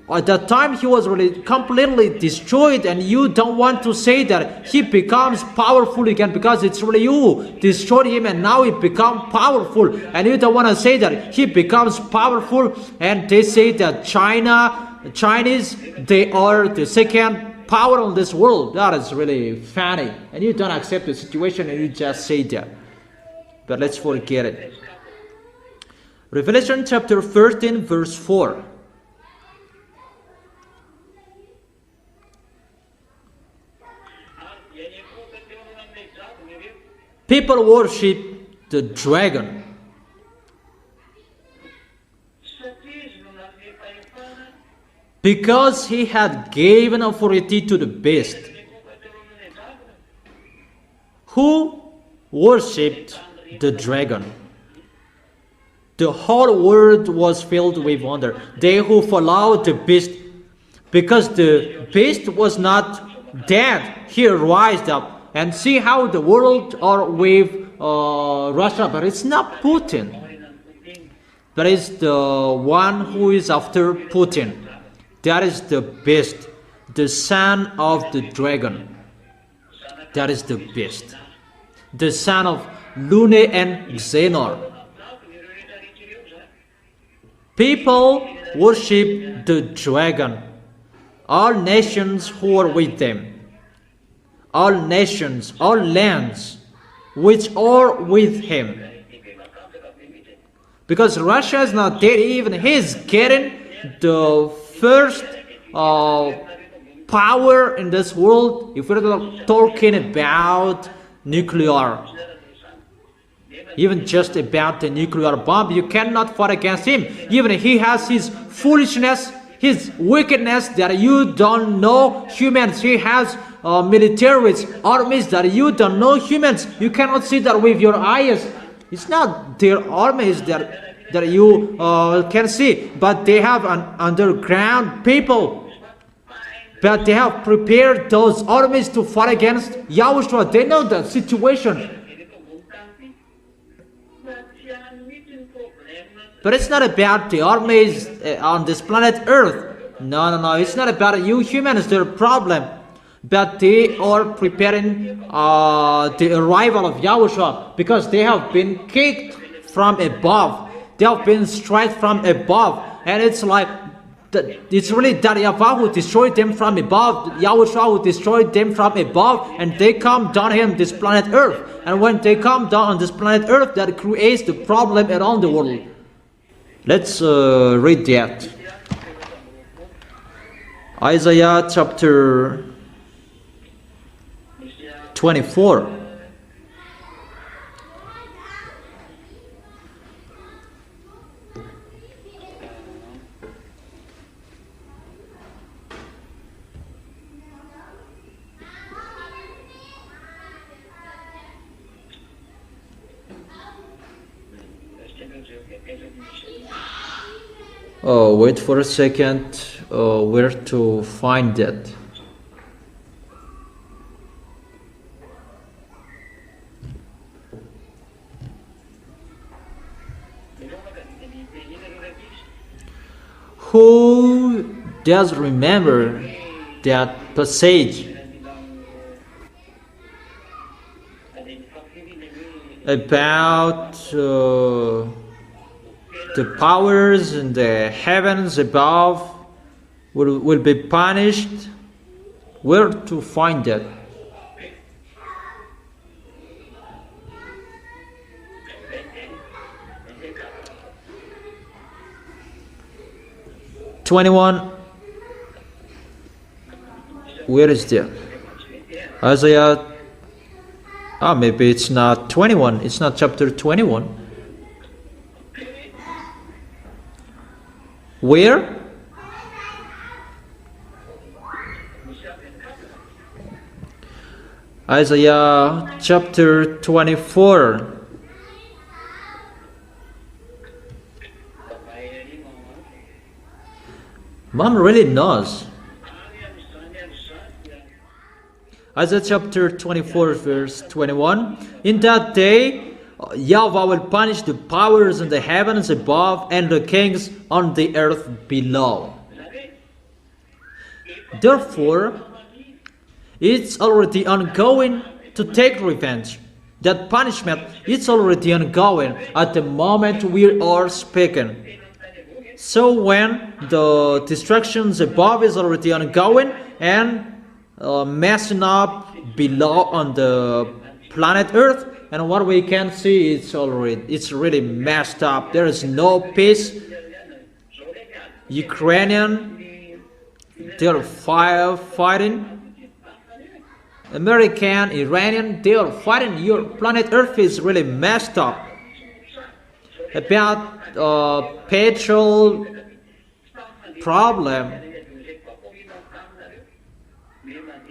at that time he was really completely destroyed, and you don't want to say that he becomes powerful again because it's really you destroyed him and now he becomes powerful, and you don't want to say that he becomes powerful. And they say that Chinese, they are the second power on this world. That is really funny, and you don't accept the situation and you just say that. But let's forget it. Revelation chapter 13 verse 4. People worship the dragon because he had given authority to the beast. Who worshipped the dragon? The whole world was filled with wonder. They who followed the beast, because the beast was not dead, he rised up. And see how the world are with Russia, but it's not Putin. But it's the one who is after Putin. That is the beast, the son of the dragon. That is the beast, the son of Lune and Xenor. People worship the dragon. All nations who are with them. All nations, all lands, which are with him. Because Russia is not dead, even he is getting the first power in this world. If we're talking about nuclear, even just about the nuclear bomb, you cannot fight against him. Even he has his foolishness, his wickedness that you don't know humans. He has militaries, armies that you don't know humans. You cannot see that with your eyes. It's not their armies that you can see, but they have an underground people. But they have prepared those armies to fight against YAHOSHUA. They know the situation. But it's not about the armies on this planet Earth. No. It's not about you humans, their problem. But they are preparing the arrival of YAHOSHUA because they have been kicked from above. They have been struck from above, and it's like it's really that YAHVAH who destroyed them from above, YAHOSHUA who destroyed them from above, and they come down here on this planet Earth. And when they come down on this planet Earth, that creates the problem around the world. Let's read that. Isaiah chapter 24. Oh, wait for a second. Where to find that? Who does remember that passage about the powers in the heavens above will be punished? Where to find that? Where is that? Isaiah. Maybe it's not 21. It's not chapter 21. Where? Isaiah chapter 24. Mom really knows. Isaiah chapter 24 verse 21. In that day, YAHVAH will punish the powers in the heavens above and the kings on the earth below. Therefore, it's already ongoing to take revenge. That punishment is already ongoing at the moment we are speaking. So when the destructions above is already ongoing and messing up below on the planet Earth, and what we can see, it's really messed up. There is no peace. Ukrainian, they're fighting. American, Iranian, they are fighting. Your planet Earth is really messed up. About petrol problem.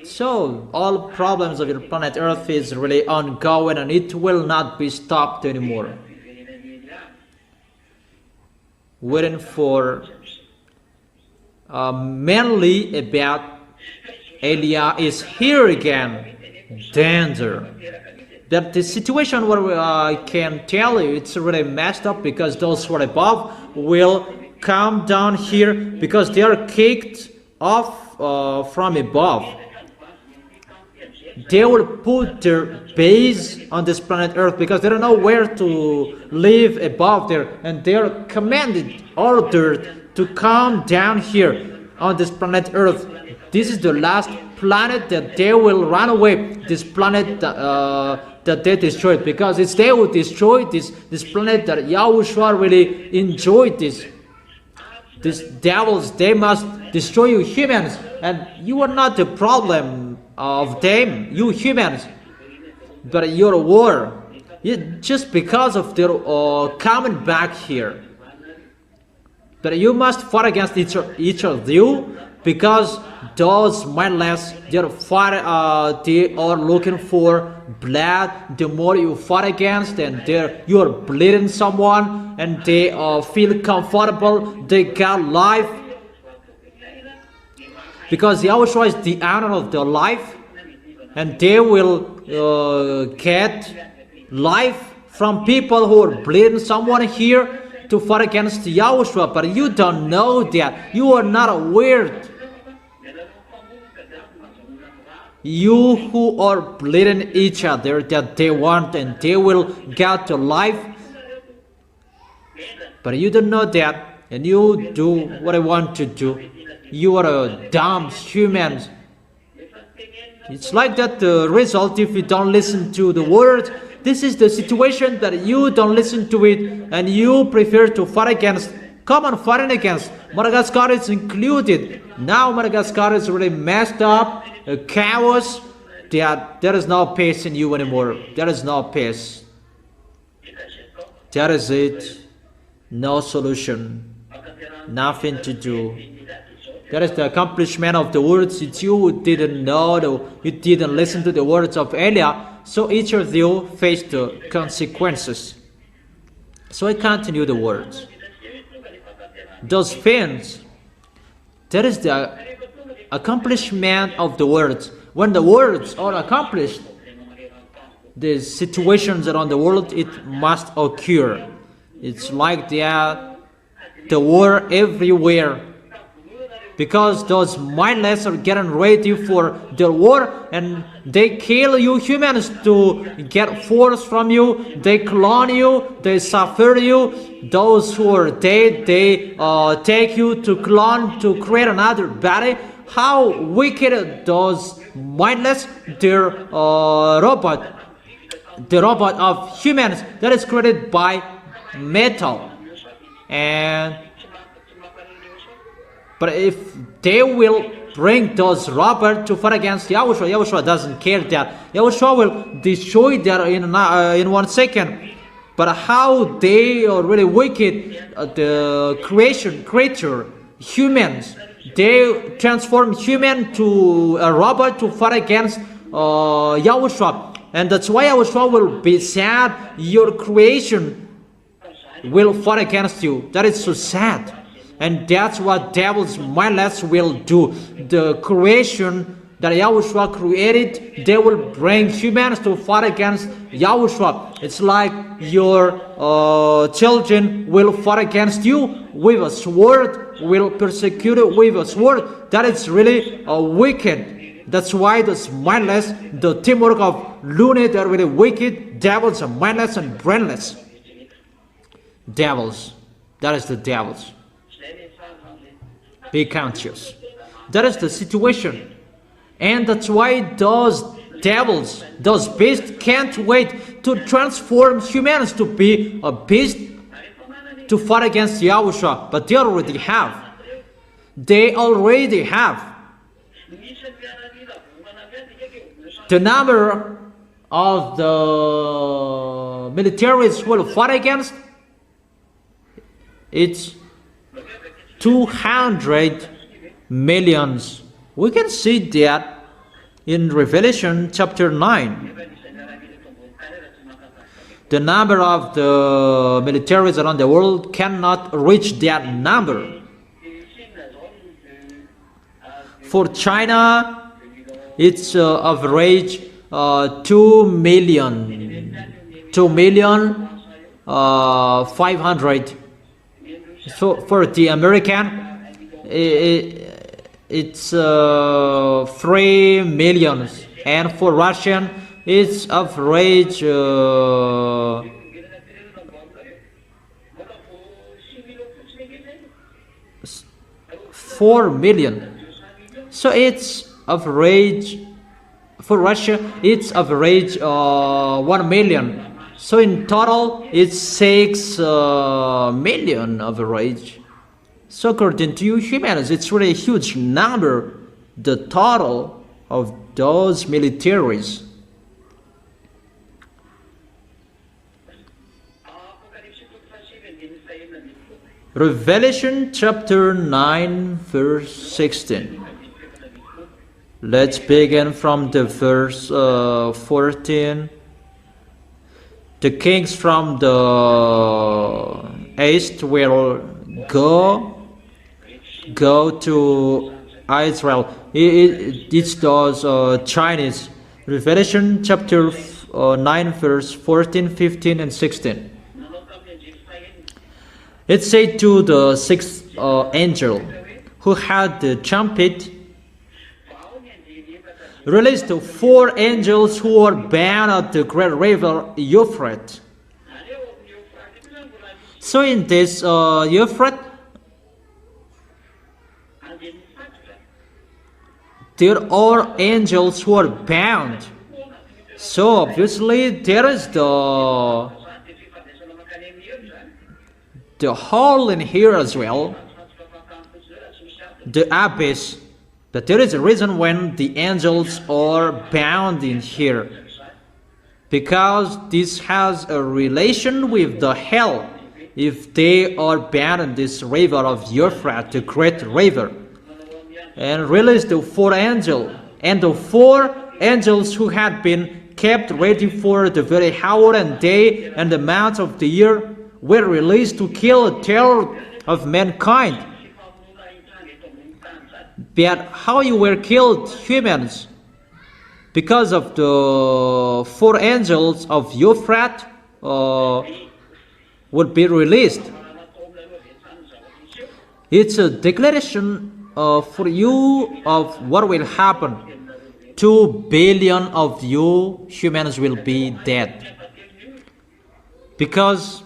So all problems of your planet Earth is really ongoing, and it will not be stopped anymore. Waiting for mainly about Elia is here again. Danger. That the situation where I can tell you it's really messed up, because those who are above will come down here because they are kicked off from above. They will put their base on this planet Earth because they don't know where to live above there, and they are commanded, ordered to come down here on this planet Earth. This is the last planet that they will run away. This planet that they destroyed, because it's they who destroyed this planet that YAHOSHUA really enjoyed this. These devils, they must destroy you humans, and you are not the problem of them, you humans, but your war. Just because of their coming back here. But you must fight against each of you, because those mindless, they are looking for blood. The more you fight against, and you are bleeding someone, and they feel comfortable, they got life. Because YAHOSHUA is the honor of their life, and they will get life from people who are bleeding someone here to fight against YAHOSHUA. But you don't know that. You are not aware. You who are bleeding each other, that they want, and they will get to life. But you don't know that, and you do what I want to do. You are a dumb human. It's like that the result if you don't listen to the word. This is the situation that you don't listen to it and you prefer to fight against. Come on, fighting against. Madagascar is included. Now Madagascar is really messed up, a chaos. There is no peace in you anymore. There is no peace. That is it. No solution. Nothing to do. That is the accomplishment of the words. It's you who didn't know, you didn't listen to the words of Elia. So each of you faced the consequences. So I continue the words. Those things, that is the accomplishment of the words. When the words are accomplished, the situations around the world, it must occur. It's like the war everywhere. Because those mindless are getting ready for the war and they kill you humans to get force from you. They clone you, they suffer you. Those who are dead, they take you to clone to create another body. How wicked those mindless, their robot. The robot of humans that is created by metal. But if they will bring those robots to fight against Yahushua, Yahushua doesn't care that. Yahushua will destroy that in 1 second. But how they are really wicked, the creature, humans, they transform human to a robot to fight against Yahushua. And that's why Yahushua will be sad. Your creation will fight against you. That is so sad. And that's what devils mindless will do. The creation that Yahushua created, they will bring humans to fight against Yahushua. It's like your children will fight against you with a sword, will persecute you with a sword. That is really wicked. That's why this mindless, the teamwork of Lune, they're really wicked. Devils are mindless and brainless. Devils. That is the devils. Be conscious. That is the situation. And that's why those devils, those beasts can't wait to transform humans to be a beast to fight against Yahushua. But they already have. They already have. The number of the militaries will fight against, it's 200 millions. We can see that in Revelation chapter 9. The number of the militaries around the world cannot reach that number. For China, it's average 2 million 500. So for the American, it's 3 million, and for Russian, it's average 4 million. So it's average for Russia, it's average 1 million. So in total, it's 6 million average. So according to you humans, it's really a huge number, the total of those militaries. Revelation chapter 9 verse 16. Let's begin from the verse 14. The kings from the east will go to Israel. It's those Chinese. Revelation chapter 9 verse 14, 15 and 16. It said to the sixth angel who had the trumpet, released the 4 angels who were bound at the great river Euphrates. So in this Euphrates, there are angels who are bound. So obviously there is the hole in here as well, the abyss. But there is a reason when the angels are bound in here, because this has a relation with the hell. If they are bound in this river of Euphrates, the great river, and released the 4 angels, and the 4 angels who had been kept ready for the very hour and day and the months of the year were released to kill a terror of mankind. But how you were killed, humans? Because of the 4 angels of Euphrates would be released. It's a declaration for you of what will happen. 2 billion of you humans will be dead, because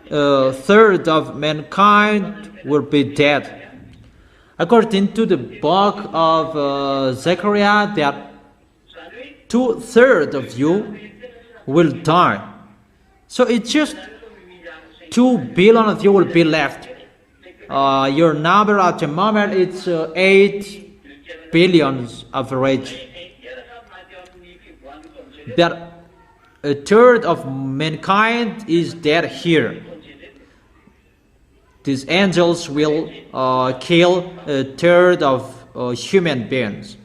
a third of mankind will be dead. According to the book of Zechariah, that 2/3 of you will die. So it's just 2 billion of you will be left. Your number at the moment it's 8 billions average. That a third of mankind is dead here. These angels will kill a third of human beings.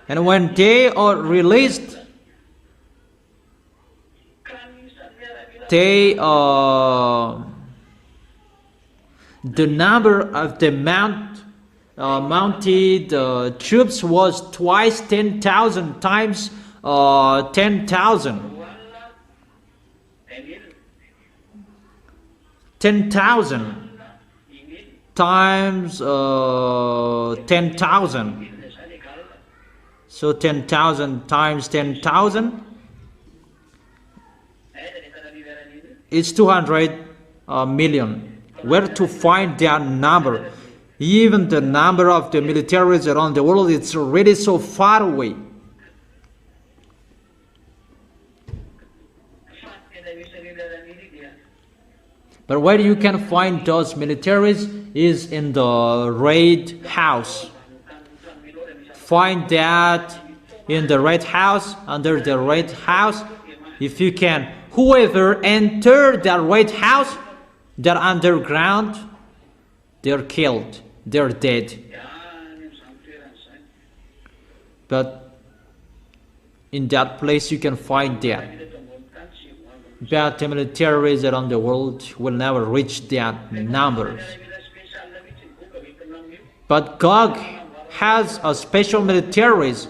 And when they are released, they the number of the mounted troops was twice 10,000 times 10,000. 10,000 times 10,000. So 10,000 times 10,000 is 200 million. Where to find that number? Even the number of the militaries around the world, it's already so far away. But where you can find those militaries is in the Red House. Find that in the Red House, under the Red House, if you can. Whoever entered that Red House, that underground, they're killed, they're dead. But in that place you can find that. But the militaries around the world will never reach that numbers. But God has a special militaries.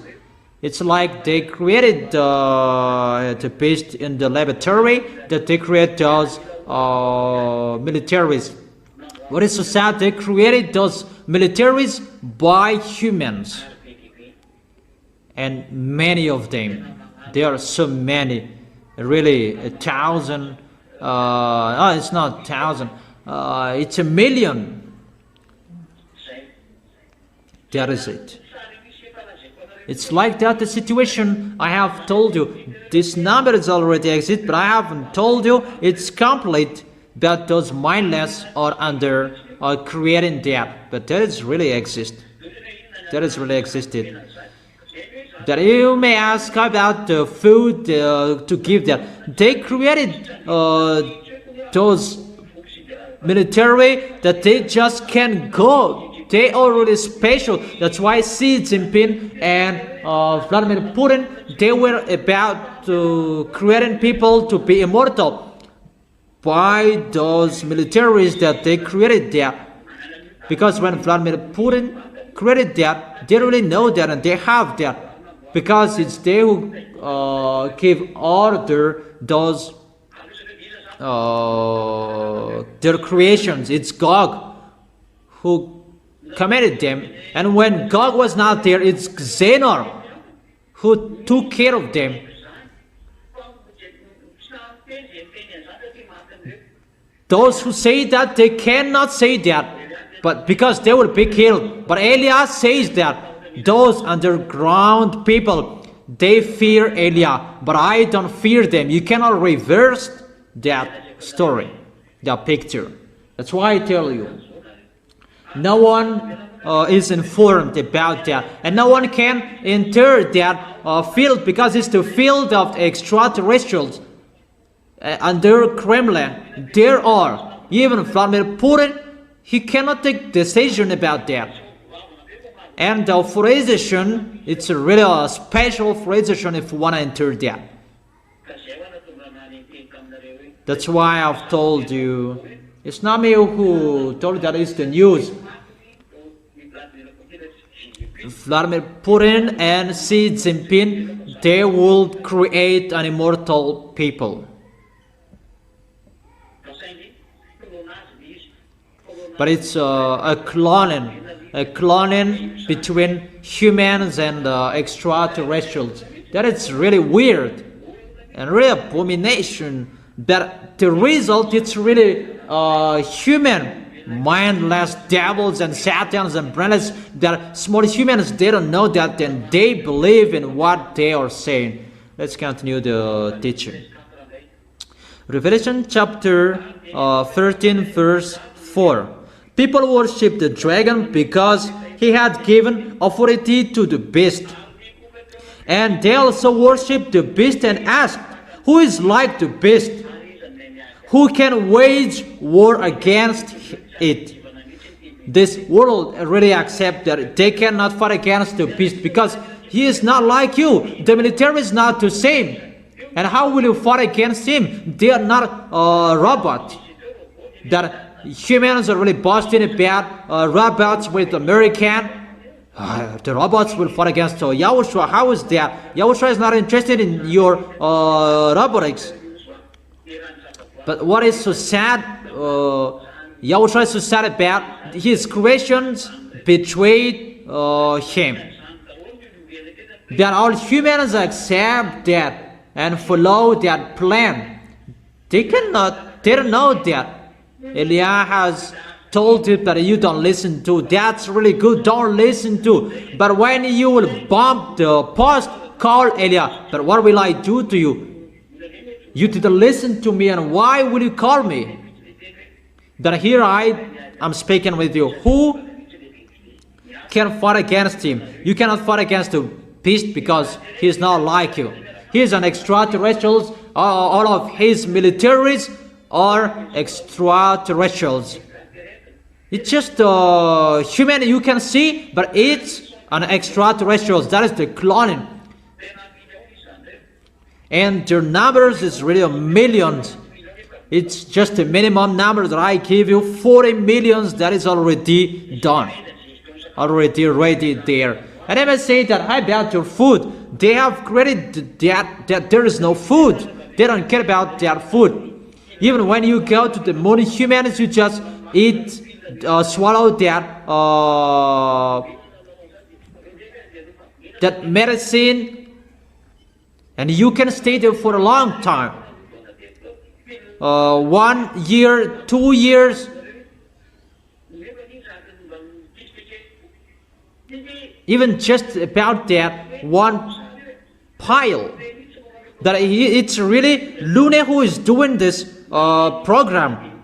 It's like they created the beast in the laboratory, that they create those militaries. What is so sad? They created those militaries by humans. And many of them, there are so many. Really, 1,000. It's not 1,000. It's 1,000,000. That is it. It's like that the situation I have told you. This number is already exist, but I haven't told you it's complete. But those mindless are under creating that. But that is really exist. That is really existed. That you may ask about the food to give that. They created those military that they just can't go. They are really special. That's why Xi Jinping and Vladimir Putin, they were about to creating people to be immortal by those militaries that they created there. Because when Vladimir Putin created that, they really know that and they have that. Because it's they who give order those their creations. It's Gog who committed them, and when Gog was not there, it's Xenor who took care of them. Those who say that, they cannot say that, but because they will be killed. But Elijah says that those underground people, they fear Elijah, but I don't fear them. You cannot reverse that story, that picture. That's why I tell you, no one is informed about that, and no one can enter that field, because it's the field of extraterrestrials. Under Kremlin, there are, even Vladimir Putin, he cannot take decision about that. And the authorization, it's a really special authorization if you want to enter that. That's why I've told you, it's not me who told you that, it's the news. Vladimir Putin and Xi Jinping, they will create an immortal people. But it's a cloning between humans and extraterrestrials. That is really weird and really abomination. But the result, it's really human, mindless devils and satans and brainless. That small humans, they don't know that, and they believe in what they are saying. Let's continue the teaching. Revelation chapter 13, verse 4. People worship the dragon because he had given authority to the beast. And they also worship the beast and asked, who is like the beast? Who can wage war against it? This world really accepts that they cannot fight against the beast because he is not like you. The military is not the same. And how will you fight against him? They are not robots. That humans are really boasting about robots with American. The robots will fight against Yahushua. How is that? Yahushua is not interested in your robotics. But what is so sad, Yahushua is so sad about his creations betrayed him. That all humans accept that and follow that plan. They don't know that. Elijah has told you that you don't listen to. That's really good. Don't listen to. But when you will bomb the post, call Elijah. But what will I do to you? You didn't listen to me, and why will you call me? That here I'm speaking with you. Who can fight against him? You cannot fight against the beast because he is not like you. He is an extraterrestrial. All of his militaries are extraterrestrials. It's just human you can see, but it's an extraterrestrial. That is the cloning. And their numbers is really millions. It's just a minimum number that I give you. 40 millions, that is already done. Already ready there. And I must say that how about your food? They have created that there is no food. They don't care about their food. Even when you go to the moon, humans, you just eat, swallow that medicine, and you can stay there for a long time. 1 year, 2 years. Even just about that one pile. That it's really Lune who is doing this program.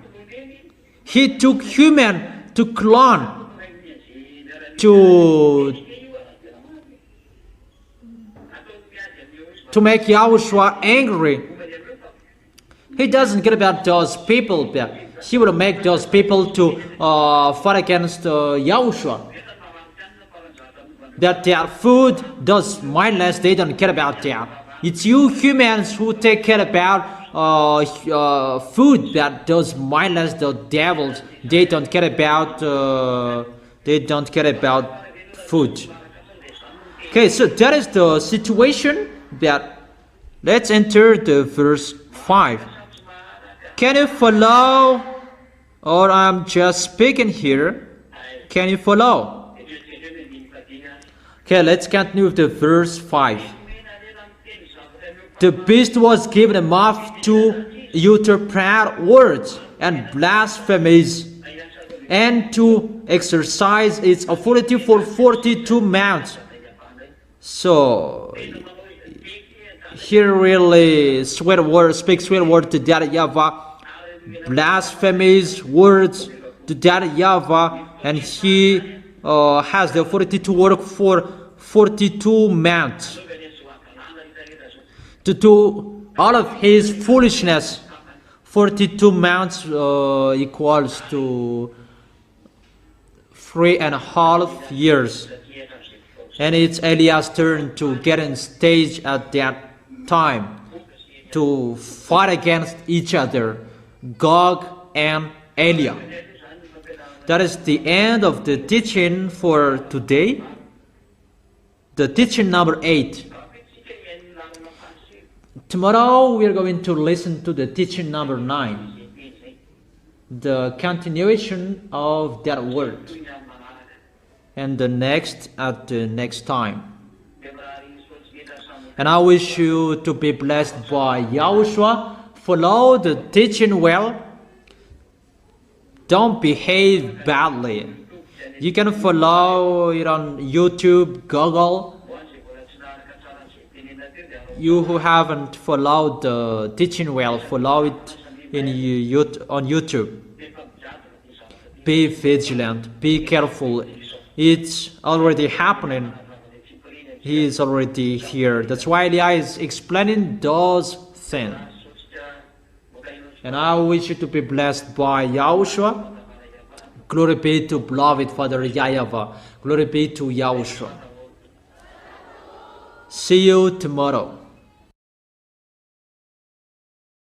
He took human to clone, to make Yahushua angry. He doesn't care about those people. He will make those people to fight against Yahushua. That their food does mindless, they don't care about that. It's you humans who take care about food that does mindless, the devils. They don't care about food. Okay, so that is the situation. That let's enter the verse 5. Can you follow? Or I'm just speaking here. Can you follow? Okay, let's continue with the verse 5. The beast was given a mouth to interpret words and blasphemies, and to exercise its authority for 42 months. So he really speaks swear word to that YAHVAH, blasphemies words to that YAHVAH, and he has the authority to work for 42 months to do all of his foolishness. 42 months equals to 3.5 years. And it's Eliah's turn to get on stage at that time to fight against each other, Gog and Eliah. That is the end of the teaching for today. The teaching number 8. Tomorrow we are going to listen to the teaching number 9. The continuation of that word. And the next at the next time. And I wish you to be blessed by YAHOSHUA. Follow the teaching well. Don't behave badly. You can follow it on YouTube, Google. You who haven't followed the teaching well, follow it on YouTube. Be vigilant. Be careful. It's already happening. He is already here. That's why Eliah is explaining those things. And I wish you to be blessed by YAHOSHUA. Glory be to beloved Father YAHVAH. Glory be to YAHOSHUA. See you tomorrow.